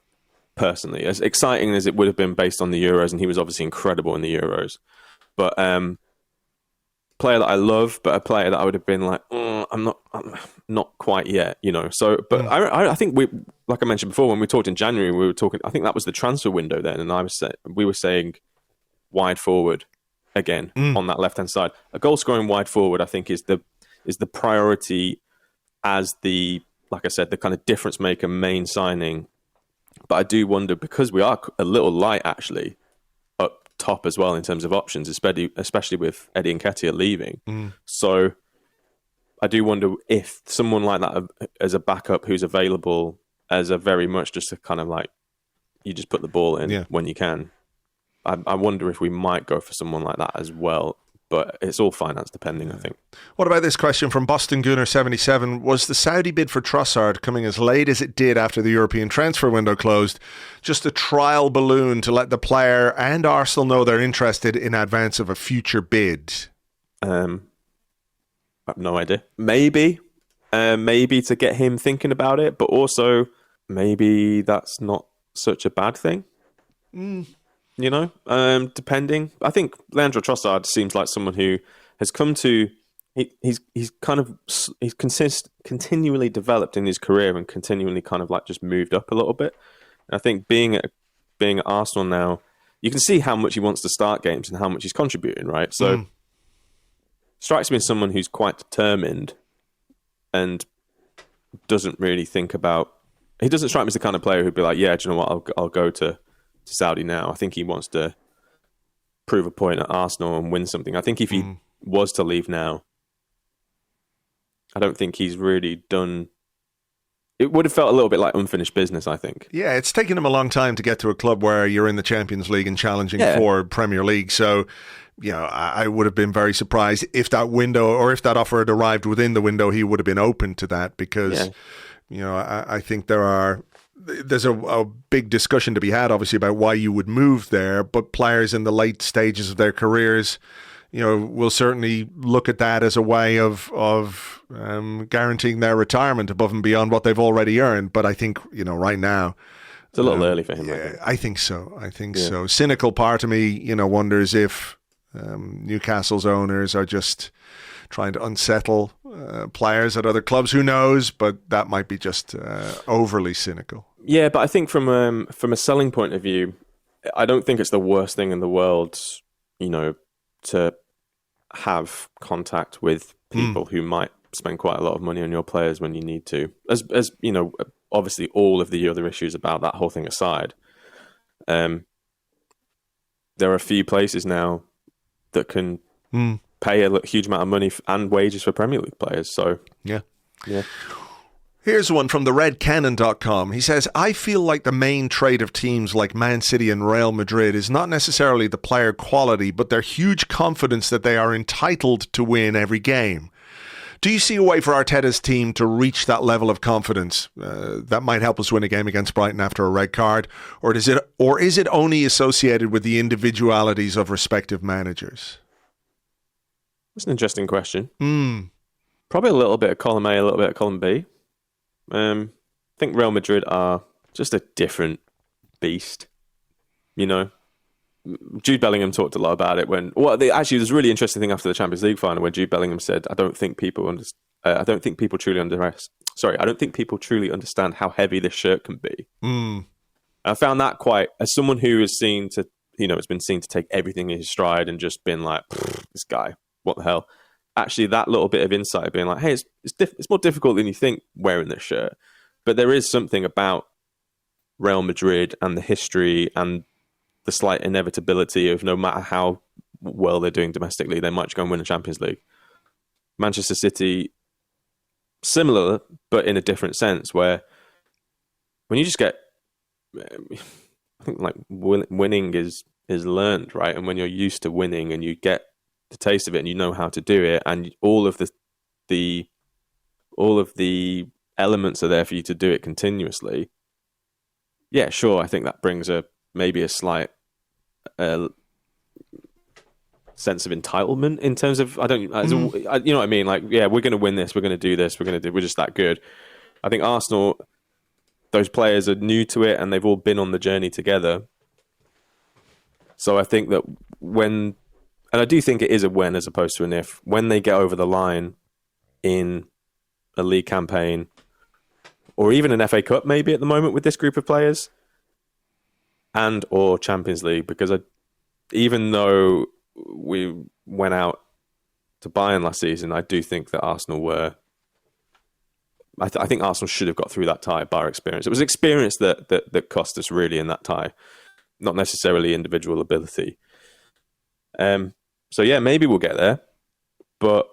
personally. As exciting as it would have been based on the Euros, and he was obviously incredible in the Euros. But player that I love, but a player that I would have been like, I'm not quite yet, you know. So, but I think like I mentioned before, when we talked in January, we were talking. I think that was the transfer window then, and we were saying wide forward again on that left hand side. A goal scoring wide forward, I think, is the priority as like I said, the kind of difference maker, main signing. But I do wonder, because we are a little light actually up top as well in terms of options, especially with Eddie Nketiah leaving. So I do wonder if someone like that as a backup who's available as a very much just a kind of like, you just put the ball in when you can. I wonder if we might go for someone like that as well. But it's all finance depending, I think. What about this question from Boston Gunner 77? Was the Saudi bid for Trossard, coming as late as it did after the European transfer window closed, just a trial balloon to let the player and Arsenal know they're interested in advance of a future bid? I have no idea. Maybe to get him thinking about it, but also maybe that's not such a bad thing. You know, depending. I think Leandro Trossard seems like someone who has come to. He's continually developed in his career and continually kind of like just moved up a little bit. And I think being at Arsenal now, you can see how much he wants to start games and how much he's contributing. Right, so strikes me as someone who's quite determined and doesn't really think about. He doesn't strike me as the kind of player who'd be like, yeah, do you know what? I'll go to Saudi now. I think he wants to prove a point at Arsenal and win something. I think if he was to leave now, I don't think he's really done. It would have felt a little bit like unfinished business, I think. Yeah, it's taken him a long time to get to a club where you're in the Champions League and challenging for Premier League. So, you know, I would have been very surprised if that window, or if that offer had arrived within the window, he would have been open to that, because, you know, I think there's a big discussion to be had, obviously, about why you would move there, but players in the late stages of their careers, will certainly look at that as a way of guaranteeing their retirement above and beyond what they've already earned. But I think, right now, it's a little early for him. I think so. So. Cynical part of me, wonders if Newcastle's owners are just trying to unsettle players at other clubs. Who knows? But that might be just overly cynical. Yeah, but I think from a selling point of view, I don't think it's the worst thing in the world, to have contact with people who might spend quite a lot of money on your players when you need to. As obviously all of the other issues about that whole thing aside, there are a few places now that can pay a huge amount of money and wages for Premier League players. So yeah. Here's one from theredcannon.com. He says, I feel like the main trait of teams like Man City and Real Madrid is not necessarily the player quality, but their huge confidence that they are entitled to win every game. Do you see a way for Arteta's team to reach that level of confidence that might help us win a game against Brighton after a red card? Or is it only associated with the individualities of respective managers? That's an interesting question. Probably a little bit of column A, a little bit of column B. I think Real Madrid are just a different beast. Jude Bellingham talked a lot about it actually, there's a really interesting thing after the Champions League final when Jude Bellingham said, I don't think people truly understand how heavy this shirt can be. I found that quite, as someone who is seen to, has been seen to take everything in his stride and just been like, this guy, what the hell? Actually, that little bit of insight being like, hey, it's more difficult than you think wearing this shirt. But there is something about Real Madrid and the history and the slight inevitability of no matter how well they're doing domestically, they might go and win the Champions League. Manchester City, similar, but in a different sense, where when you just get, I think like winning is learned, right? And when you're used to winning and you get the taste of it and you know how to do it, and all of the elements are there for you to do it continuously. Yeah, sure. I think that brings maybe a slight sense of entitlement in terms of you know what I mean? Like, yeah, we're going to win this. We're going to do this. We're just that good. I think Arsenal, those players are new to it and they've all been on the journey together. So I think that and I do think it is a when as opposed to an if. When they get over the line in a league campaign or even an FA Cup maybe at the moment with this group of players and or Champions League, because even though we went out to Bayern last season, I do think that Arsenal were... I think Arsenal should have got through that tie by experience. It was experience that cost us really in that tie, not necessarily individual ability. So yeah, maybe we'll get there, but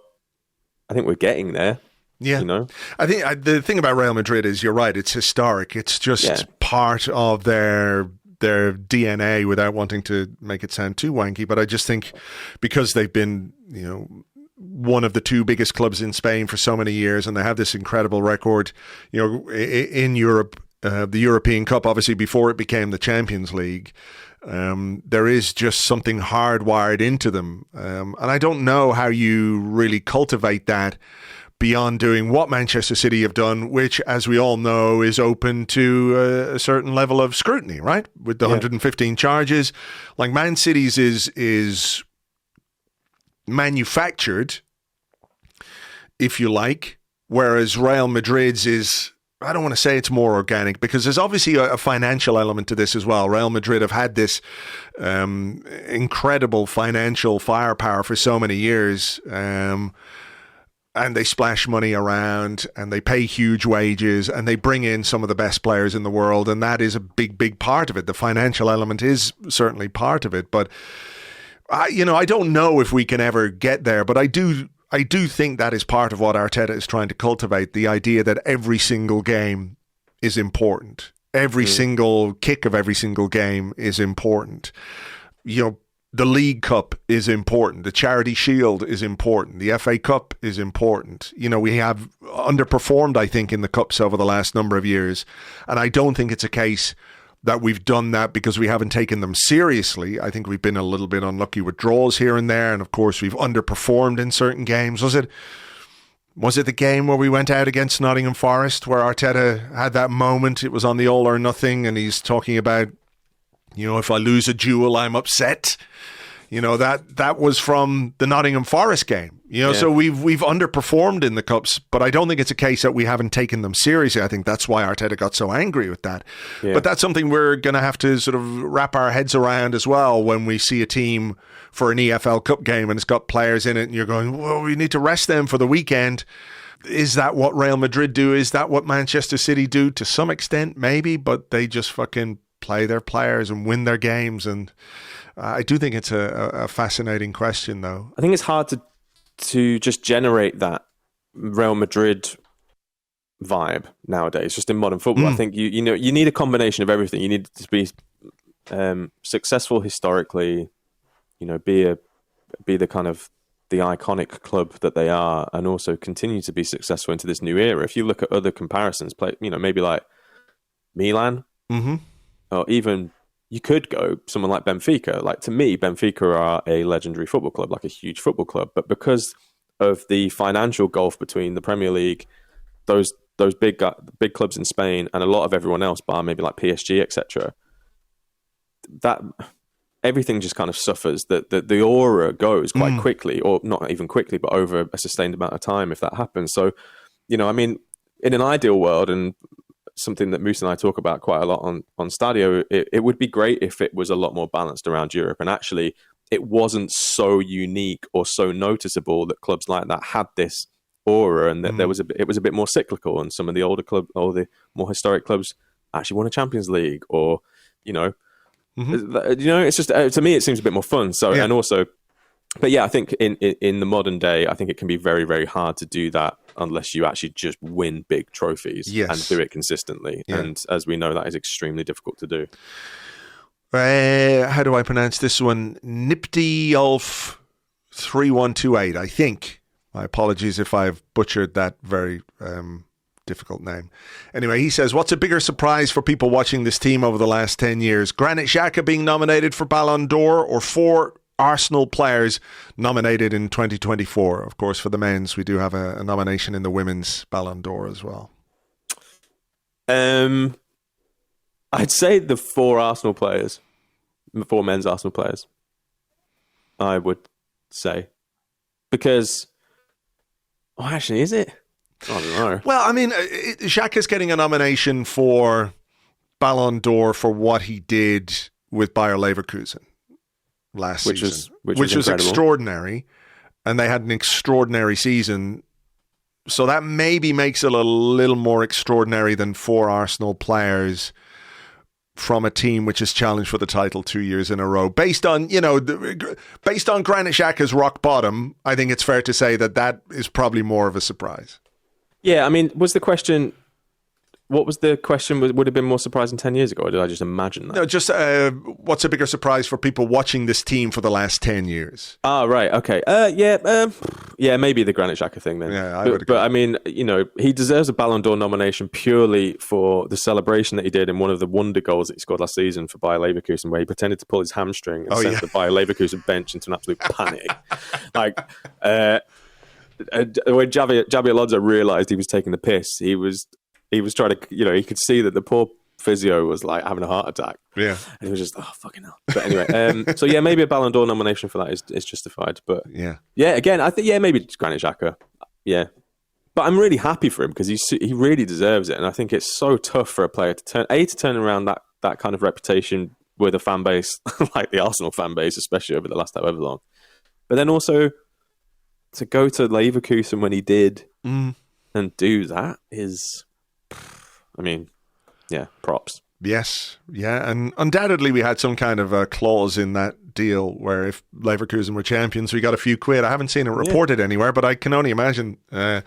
I think we're getting there. Yeah, I think the thing about Real Madrid is you're right. It's historic. It's just part of their DNA, without wanting to make it sound too wanky. But I just think because they've been, one of the two biggest clubs in Spain for so many years, and they have this incredible record, in Europe, the European Cup, obviously before it became the Champions League. There is just something hardwired into them. And I don't know how you really cultivate that beyond doing what Manchester City have done, which, as we all know, is open to a certain level of scrutiny, right? With the 115 charges. Like Man City's is manufactured, if you like, whereas Real Madrid's is... I don't want to say it's more organic, because there's obviously a financial element to this as well. Real Madrid have had this incredible financial firepower for so many years, and they splash money around and they pay huge wages and they bring in some of the best players in the world, and that is a big, big part of it. The financial element is certainly part of it, but I don't know if we can ever get there, but I do think that is part of what Arteta is trying to cultivate, the idea that every single game is important. Every single kick of every single game is important. The League Cup is important. The Charity Shield is important. The FA Cup is important. We have underperformed, I think, in the Cups over the last number of years. And I don't think it's a case that we've done that because we haven't taken them seriously. I think we've been a little bit unlucky with draws here and there, and of course we've underperformed in certain games. Was it the game where we went out against Nottingham Forest where Arteta had that moment? It was on the all or nothing, and he's talking about, if I lose a duel, I'm upset. That was from the Nottingham Forest game. So we've underperformed in the cups, but I don't think it's a case that we haven't taken them seriously. I think that's why Arteta got so angry with that. Yeah. But that's something we're going to have to sort of wrap our heads around as well when we see a team for an EFL Cup game and it's got players in it and you're going, well, we need to rest them for the weekend. Is that what Real Madrid do? Is that what Manchester City do? To some extent, maybe, but they just fucking play their players and win their games. And I do think it's a fascinating question, though. I think it's hard to just generate that Real Madrid vibe nowadays, just in modern football. I think you need a combination of everything. You need to be successful historically, be the kind of the iconic club that they are, and also continue to be successful into this new era. If you look at other comparisons, maybe like Milan, or even you could go someone like Benfica. Like, to me, Benfica are a legendary football club, like a huge football club. But because of the financial gulf between the Premier League, those big clubs in Spain, and a lot of everyone else, bar maybe like PSG, etc., that everything just kind of suffers. That the aura goes quite quickly, or not even quickly, but over a sustained amount of time if that happens. So, in an ideal world, and something that Moose and I talk about quite a lot on Stadio, it would be great if it was a lot more balanced around Europe, and actually it wasn't so unique or so noticeable that clubs like that had this aura, and that it was a bit more cyclical, and some of the older club or the more historic clubs actually won a Champions League, or it's just, to me it seems a bit more fun. So and also, but yeah, I think in the modern day, I think it can be very, very hard to do that unless you actually just win big trophies and do it consistently. Yeah. And as we know, that is extremely difficult to do. How do I pronounce this one? Nipti 3128, I think. My apologies if I've butchered that very difficult name. Anyway, he says, what's a bigger surprise for people watching this team over the last 10 years? Granit Xhaka being nominated for Ballon d'Or, or 4 Arsenal players nominated in 2024? Of course, for the men's, we do have a nomination in the women's Ballon d'Or as well. I'd say the 4 Arsenal players, the 4 men's Arsenal players, I would say. Because, actually, is it? I don't know. Well, I mean, Xhaka's getting a nomination for Ballon d'Or for what he did with Bayer Leverkusen last season, which was extraordinary, and they had an extraordinary season. So that maybe makes it a little more extraordinary than 4 Arsenal players from a team which has challenged for the title 2 years in a row. Based on Granit Xhaka's rock bottom, I think it's fair to say that is probably more of a surprise. Yeah, I mean, what was the question? Would it have been more surprising 10 years ago, or did I just imagine that? No, just what's a bigger surprise for people watching this team for the last 10 years? Oh, right, okay. Maybe the Granit Xhaka thing then. Yeah, I would agree. But I mean, he deserves a Ballon d'Or nomination purely for the celebration that he did in one of the wonder goals that he scored last season for Bayer Leverkusen, where he pretended to pull his hamstring and sent the Bayer Leverkusen bench into an absolute panic. When Xabi Alonso realised he was taking the piss, he was trying to, he could see that the poor physio was like having a heart attack. Yeah. And he was just, oh, fucking hell. But anyway, so yeah, maybe a Ballon d'Or nomination for that is justified. But yeah, again, I think, maybe it's Granit Xhaka. Yeah. But I'm really happy for him because he really deserves it. And I think it's so tough for a player to turn around that kind of reputation with a fan base like the Arsenal fan base, especially over the last however long. But then also to go to Leverkusen when he did and do that is, I mean, yeah, props. Yes, yeah, and undoubtedly we had some kind of a clause in that deal where if Leverkusen were champions, we got a few quid. I haven't seen it reported anywhere, but I can only imagine that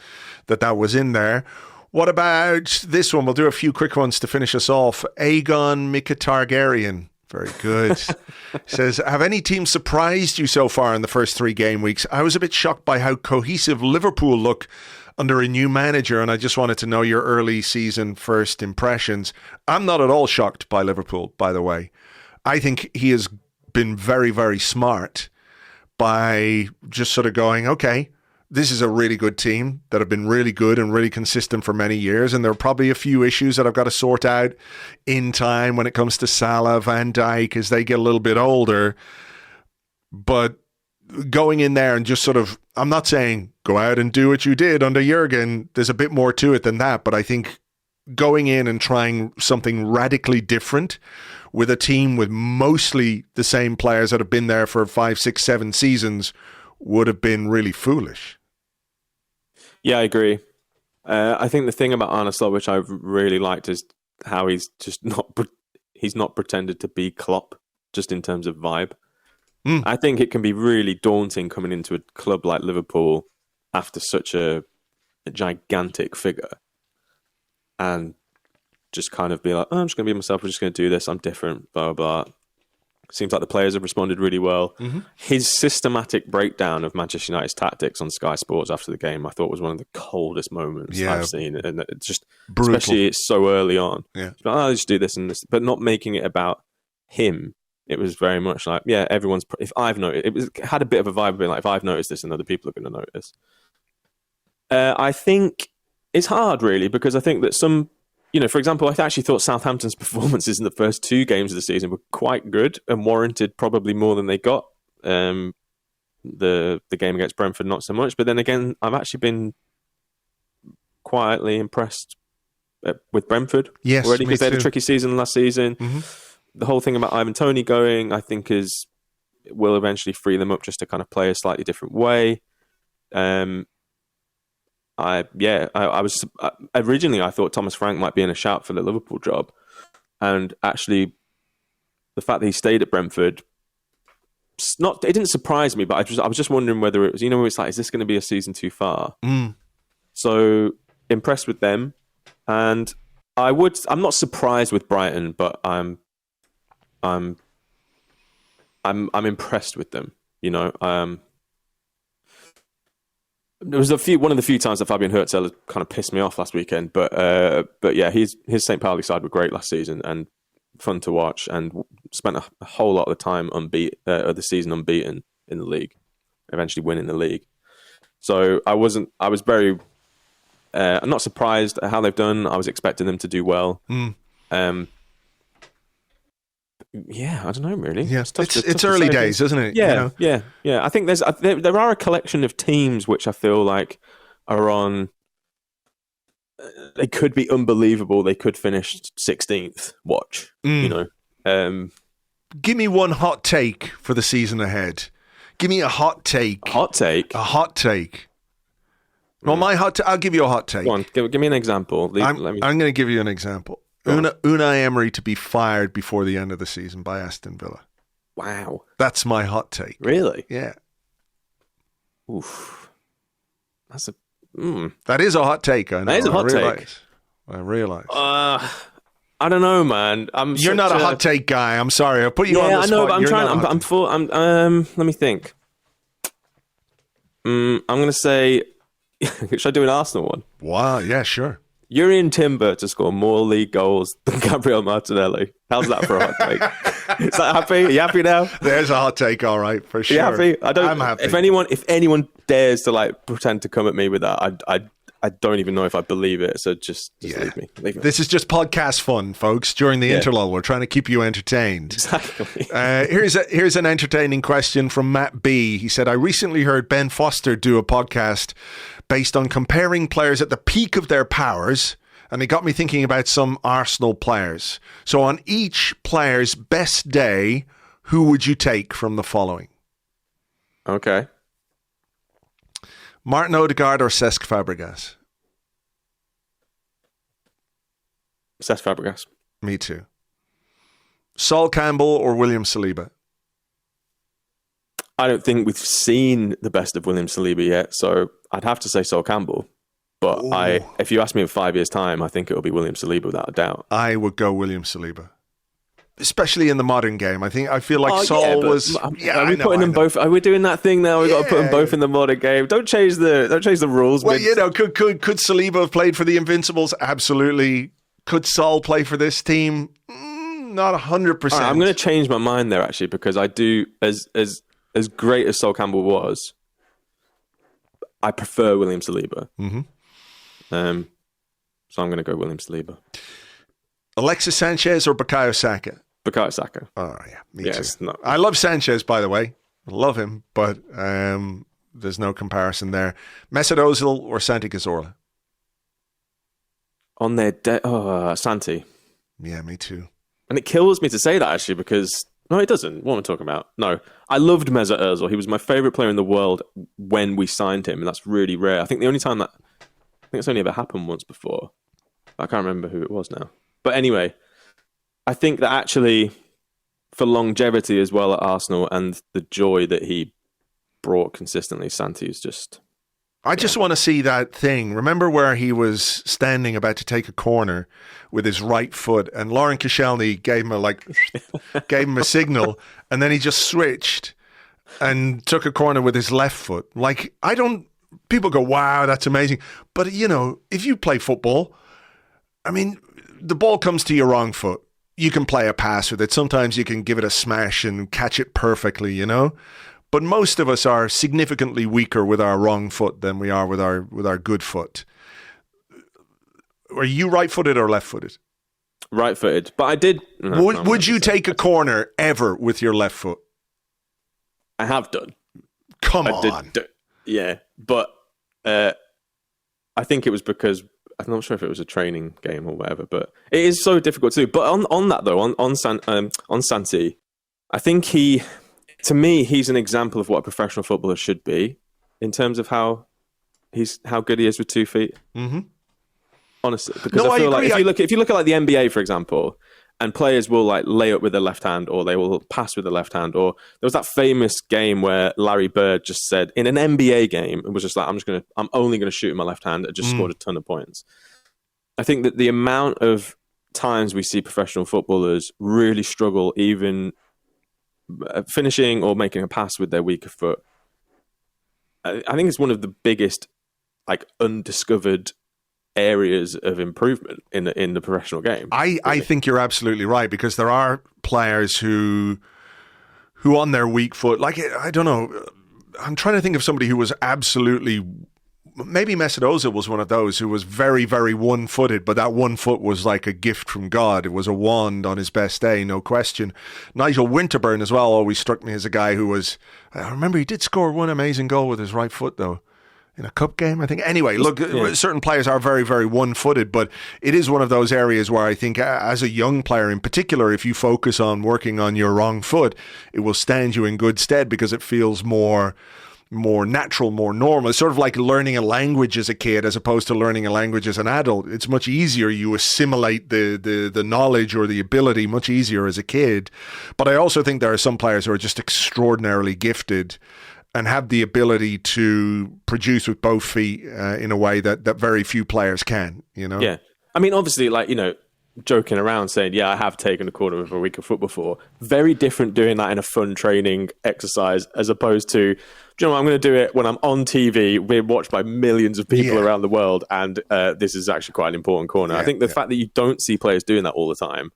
was in there. What about this one? We'll do a few quick ones to finish us off. Aegon Mkhitaryan. Very good. Says, have any teams surprised you so far in the first 3 game weeks? I was a bit shocked by how cohesive Liverpool look under a new manager, and I just wanted to know your early season first impressions. I'm not at all shocked by Liverpool, by the way. I think he has been very, very smart by just sort of going, okay, this is a really good team that have been really good and really consistent for many years. And there are probably a few issues that I've got to sort out in time when it comes to Salah, Van Dijk, as they get a little bit older. But going in there and just sort of, I'm not saying go out and do what you did under Jurgen. There's a bit more to it than that. But I think going in and trying something radically different with a team with mostly the same players that have been there for 5, 6, 7 seasons would have been really foolish. Yeah, I agree. I think the thing about Arne Slot, which I've really liked, is how he's just not pretended to be Klopp, just in terms of vibe. I think it can be really daunting coming into a club like Liverpool after such a gigantic figure and just kind of be like, oh, I'm just going to be myself, I'm just going to do this, I'm different, blah, blah, blah. Seems like the players have responded really well. Mm-hmm. His systematic breakdown of Manchester United's tactics on Sky Sports after the game, I thought was one of the coldest moments I've seen. And it's just, brutal. Especially it's so early on. Yeah. Like, oh, I'll just do this and this, but not making it about him. It was very much like, yeah, everyone's, if I've noticed, it had a bit of a vibe of being like, if I've noticed this, then other people are going to notice. I think it's hard really, because I think that some, for example, I actually thought Southampton's performances in the first 2 games of the season were quite good and warranted probably more than they got. The game against Brentford, not so much. But then again, I've actually been quietly impressed with Brentford already, because they had a tricky season last season. Mm-hmm. The whole thing about Ivan Toney going, I think, will eventually free them up just to kind of play a slightly different way. I was originally, I thought Thomas Frank might be in a shout for the Liverpool job, and actually the fact that he stayed at Brentford, it didn't surprise me, but I was just wondering whether it was, it's like, is this going to be a season too far? So impressed with them, and I'm not surprised with Brighton, but I'm impressed with them. It was one of the few times that Fabian Herzl kind of pissed me off last weekend, but yeah, his St. Pauli side were great last season and fun to watch, and spent a whole lot of the time of the season unbeaten in the league, eventually winning the league. So I was very, I'm not surprised at how they've done. I was expecting them to do well. Yeah, I don't know really. Yeah, it's early days, isn't it? Yeah, yeah. I think there are a collection of teams which I feel like are on. They could be unbelievable. They could finish 16th. Watch, Give me one hot take for the season ahead. Give me a hot take. A hot take. A hot take. Well, I'll give you a hot take. Go on, give me an example. I'm going to give you an example. Unai Emery to be fired before the end of the season by Aston Villa. Wow. That's my hot take. Really? Yeah. Oof. That's That is a hot take, I know. That is a hot take. I realise. I don't know, man. You're not a hot take guy. I'm sorry. I put you on the spot. Yeah, I know, but I'm trying. I'm full. Let me think. I'm going to say, should I do an Arsenal one? Wow, yeah, sure. Jurrien Timber to score more league goals than Gabriel Martinelli. How's that for a hot take? Is that happy? Are you happy now? There's a hot take, all right, for sure. Are you happy? I'm happy. If anyone dares to pretend to come at me with that, I don't even know if I believe it. So just leave me. This is just podcast fun, folks. During the interlull, we're trying to keep you entertained. Exactly. Here's an entertaining question from Matt B. He said, I recently heard Ben Foster do a podcast based on comparing players at the peak of their powers, and it got me thinking about some Arsenal players. So on each player's best day, who would you take from the following? Okay. Martin Odegaard or Cesc Fabregas? Cesc Fabregas. Me too. Sol Campbell or William Saliba? I don't think we've seen the best of William Saliba yet, so I'd have to say Sol Campbell. But if you ask me in 5 years' time, I think it'll be William Saliba without a doubt. I would go William Saliba. especially in the modern game. I feel like Saul was. Are we putting them both? Are we doing that thing now? We've got to put them both in the modern game. Don't change the rules. Well, could Saliba have played for the Invincibles? Absolutely. Could Saul play for this team? Not 100%. I'm going to change my mind there actually, because I do as great as Sol Campbell was, I prefer William Saliba. Mm-hmm. So I'm going to go William Saliba. Alexis Sanchez or Bukayo Saka? Bukayo Saka. Oh, yeah. Me too. I love Sanchez, by the way. I love him, but there's no comparison there. Mesut Ozil or Santi Cazorla? On their Santi. Yeah, me too. And it kills me to say that, actually, because... No, it doesn't. What am I talking about? No. I loved Mesut Ozil. He was my favourite player in the world when we signed him, and that's really rare. I think the only time that... I think it's only ever happened once before. I can't remember who it was now. But anyway, I think that actually, for longevity as well at Arsenal and the joy that he brought consistently, Santi is just... I just want to see that thing. Remember where he was standing about to take a corner with his right foot, and Lauren Koscielny gave him a signal, and then he just switched and took a corner with his left foot. People go, wow, that's amazing. But, if you play football, the ball comes to your wrong foot. You can play a pass with it. Sometimes you can give it a smash and catch it perfectly, But most of us are significantly weaker with our wrong foot than we are with our good foot. Are you right-footed or left-footed? Right-footed. But I did... Would you take a corner ever with your left foot? I have done. Come on. Yeah, but I think it was because... I'm not sure if it was a training game or whatever, but it is so difficult to do. But on that, though, on Santi, I think to me, he's an example of what a professional footballer should be in terms of how good he is with 2 feet. Mm-hmm. Honestly, because I feel like if you look at the NBA, for example, and players will lay up with their left hand, or they will pass with their left hand, or there was that famous game where Larry Bird just said in an NBA game, it was just I'm only going to shoot with my left hand, and just scored a ton of points. I think that the amount of times we see professional footballers really struggle, even finishing or making a pass with their weaker foot. I think it's one of the biggest undiscovered areas of improvement in the professional game. I think you're absolutely right, because there are players who on their weak foot, I don't know, I'm trying to think of somebody who was absolutely... Maybe Mesut Ozil was one of those who was very, very one-footed, but that one foot was like a gift from God. It was a wand on his best day, no question. Nigel Winterburn as well always struck me as a guy who was... I remember he did score one amazing goal with his right foot, though, in a cup game, I think. Anyway, look, certain players are very, very one-footed, but it is one of those areas where I think as a young player in particular, if you focus on working on your wrong foot, it will stand you in good stead because it feels more natural, more normal. It's sort of like learning a language as a kid as opposed to learning a language as an adult. It's much easier. You assimilate the knowledge or the ability much easier as a kid. But I also think there are some players who are just extraordinarily gifted and have the ability to produce with both feet in a way that very few players can, Yeah. Obviously, joking around saying, yeah, I have taken a corner with a weaker foot before. Very different doing that in a fun training exercise as opposed to, I'm going to do it when I'm on TV, being watched by millions of people around the world, and this is actually quite an important corner. I think the fact that you don't see players doing that all the time...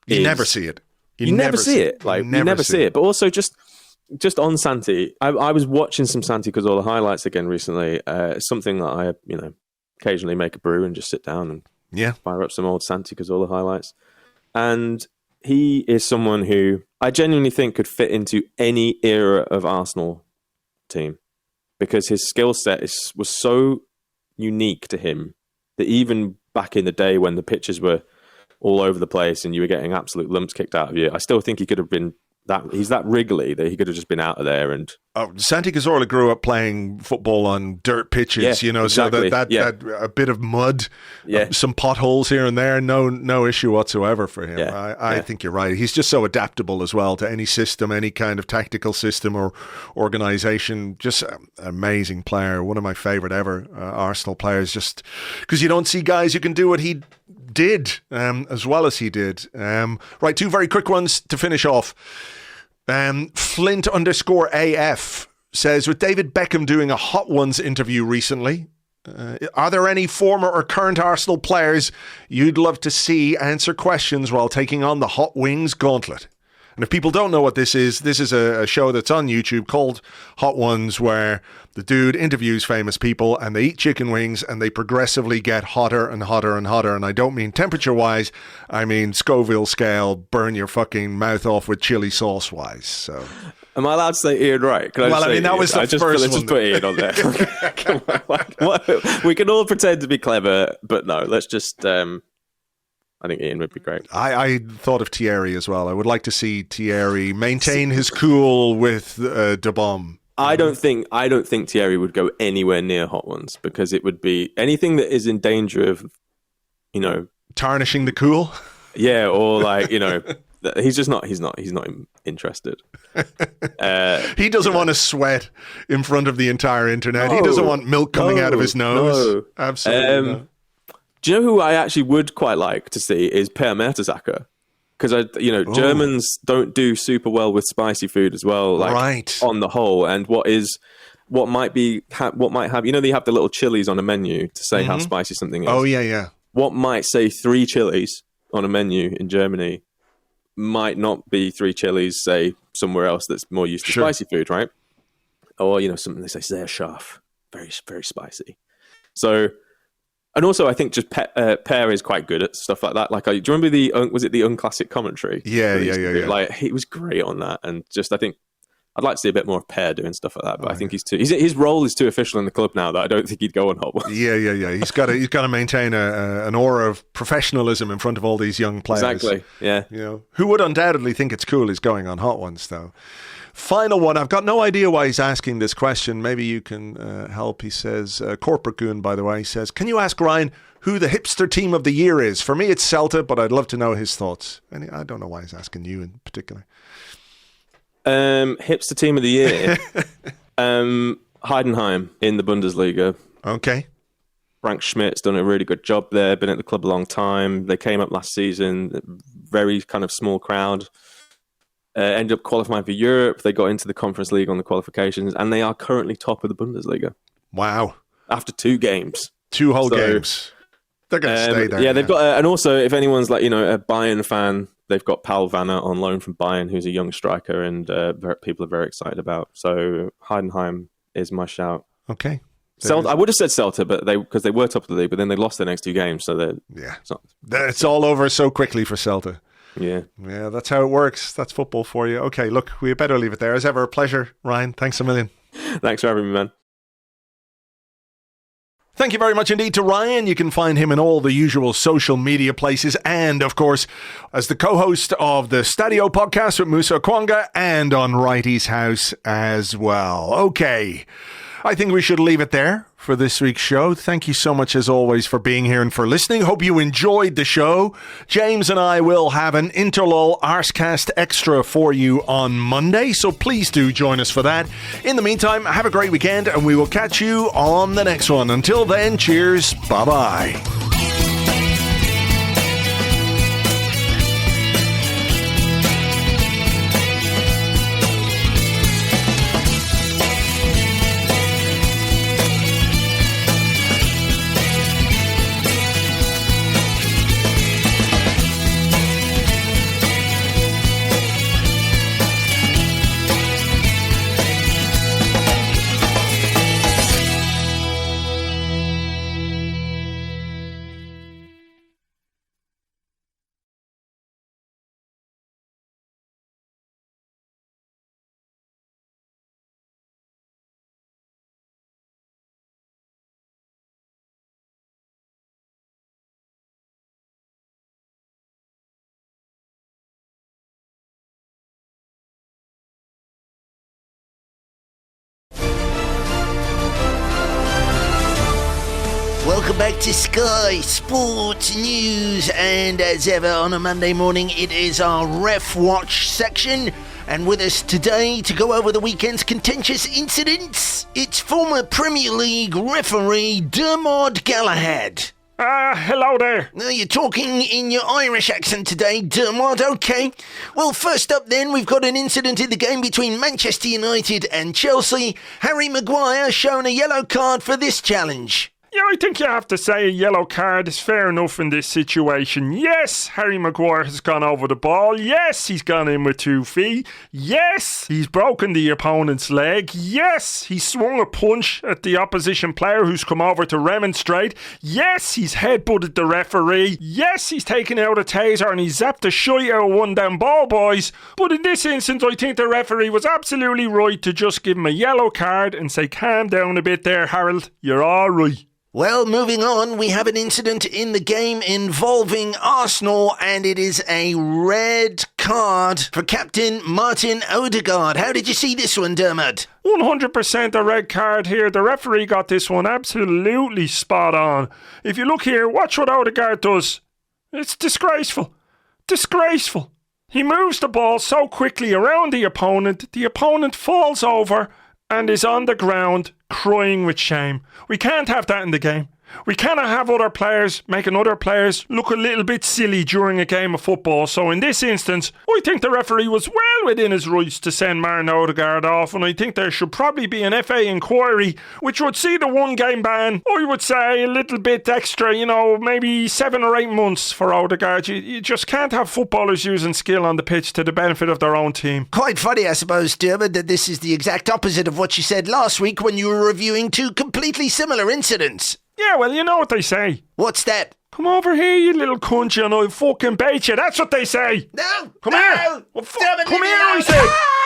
You never see it. You never see it. You never see it. But also just on Santi, I was watching some Santi Cazorla highlights again recently. Something that I, occasionally make a brew and just sit down and fire up some old Santi Cazorla highlights. And he is someone who I genuinely think could fit into any era of Arsenal team, because his skill set was so unique to him that even back in the day when the pitches were all over the place and you were getting absolute lumps kicked out of you, I still think he could have been he's that wriggly that he could have just been out of there. And Santi Cazorla grew up playing football on dirt pitches, exactly. So that a bit of mud, some potholes here and there, no issue whatsoever for him. Yeah. I think you're right. He's just so adaptable as well to any system, any kind of tactical system or organization. Just an amazing player, one of my favorite ever Arsenal players. Just because you don't see guys who can do what he did as well as he did. Right, two very quick ones to finish off. Flint_AF says, with David Beckham doing a Hot Ones interview recently, are there any former or current Arsenal players you'd love to see answer questions while taking on the Hot Wings gauntlet? And if people don't know what this is a show that's on YouTube called Hot Ones, where the dude interviews famous people and they eat chicken wings and they progressively get hotter and hotter and hotter. And I don't mean temperature-wise, I mean Scoville scale, burn your fucking mouth off with chili sauce-wise. So, am I allowed to say Ian Wright? That was the first one. Let's just put Ian on there. Come on, what? We can all pretend to be clever, but no, let's just... I think Ian would be great. I thought of Thierry as well. I would like to see Thierry maintain his cool with De Bomb. I don't think Thierry would go anywhere near Hot Ones, because it would be anything that is in danger of, tarnishing the cool. Yeah, or he's not interested. He doesn't want to sweat in front of the entire internet. He doesn't want milk coming out of his nose. No. Absolutely not. Do you know who I actually would quite like to see is Per Mertesacker? Because Germans don't do super well with spicy food as well, right. On the whole. And they have the little chilies on a menu to say how spicy something is. Oh yeah. What might say 3 chilies on a menu in Germany might not be 3 chilies, say somewhere else that's more used to spicy food, right? Or something they say sehr scharf, very very spicy. So. And also, I think just Per is quite good at stuff like that. Do you remember the unclassic commentary? Yeah. He was great on that. And just, I think, I'd like to see a bit more of Per doing stuff like that. But I think his role is too official in the club now that I don't think he'd go on Hot Ones. Yeah. He's got to maintain an aura of professionalism in front of all these young players. Exactly. Yeah. Who would undoubtedly think it's cool is going on Hot Ones, though. Final one. I've got no idea why he's asking this question. Maybe you can help. He says, Corporate Goon, by the way, says, can you ask Ryan who the hipster team of the year is? For me, it's Celta, but I'd love to know his thoughts. And I don't know why he's asking you in particular. Hipster team of the year. Heidenheim in the Bundesliga. Okay. Frank Schmidt's done a really good job there. Been at the club a long time. They came up last season. Very kind of small crowd. Ended up qualifying for Europe. They got into the Conference League on the qualifications, and they are currently top of the Bundesliga. Wow! After 2 games, 2 whole games, they're going to stay there. Yeah, they've got, and also if anyone's a Bayern fan, they've got Paul Vanna on loan from Bayern, who's a young striker, and people are very excited about. So Heidenheim is my shout. Okay. I would have said Celta, but because they were top of the league, but then they lost their next 2 games, so it's all over so quickly for Celta. Yeah, that's how it works. That's football for you. Okay, look, we better leave it there. As ever, a pleasure, Ryan. Thanks a million. Thanks for having me, man. Thank you very much indeed to Ryan. You can find him in all the usual social media places and, of course, as the co-host of the Stadio podcast with Musa Okwonga and on Righty's House as well. Okay, I think we should leave it there for this week's show. Thank you so much, as always, for being here and for listening. Hope you enjoyed the show. James and I will have an Interlull Arsecast extra for you on Monday, so please do join us for that. In the meantime, have a great weekend, and we will catch you on the next one. Until then, cheers. Bye-bye. Welcome back to Sky Sports News, and as ever on a Monday morning, it is our Ref Watch section, and with us today to go over the weekend's contentious incidents, it's former Premier League referee Dermot Galahad. Hello there. No, you're talking in your Irish accent today, Dermot, okay. Well, first up then, we've got an incident in the game between Manchester United and Chelsea. Harry Maguire shown a yellow card for this challenge. Yeah, I think you have to say a yellow card is fair enough in this situation. Yes, Harry Maguire has gone over the ball. Yes, he's gone in with 2 feet. Yes, he's broken the opponent's leg. Yes, he swung a punch at the opposition player who's come over to remonstrate. Yes, he's headbutted the referee. Yes, he's taken out a taser and he's zapped the shite out of one down ball, boys. But in this instance, I think the referee was absolutely right to just give him a yellow card and say, calm down a bit there, Harold. You're all right. Well, moving on, we have an incident in the game involving Arsenal, and it is a red card for Captain Martin Odegaard. How did you see this one, Dermot? 100% a red card here. The referee got this one absolutely spot on. If you look here, watch what Odegaard does. It's disgraceful. Disgraceful. He moves the ball so quickly around the opponent falls over and is on the ground crying with shame. We can't have that in the game. We cannot have other players making other players look a little bit silly during a game of football. So in this instance, I think the referee was well within his rights to send Martin Odegaard off, and I think there should probably be an FA inquiry which would see the 1 game ban, I would say a little bit extra, maybe 7 or 8 months for Odegaard. You just can't have footballers using skill on the pitch to the benefit of their own team. Quite funny, I suppose, Dermot, that this is the exact opposite of what you said last week when you were reviewing 2 completely similar incidents. Yeah, well, you know what they say. What's that? Come over here, you little cunt, and I'll fucking bait you. That's what they say. No! Come no, here. Dermot, Come here, I I say.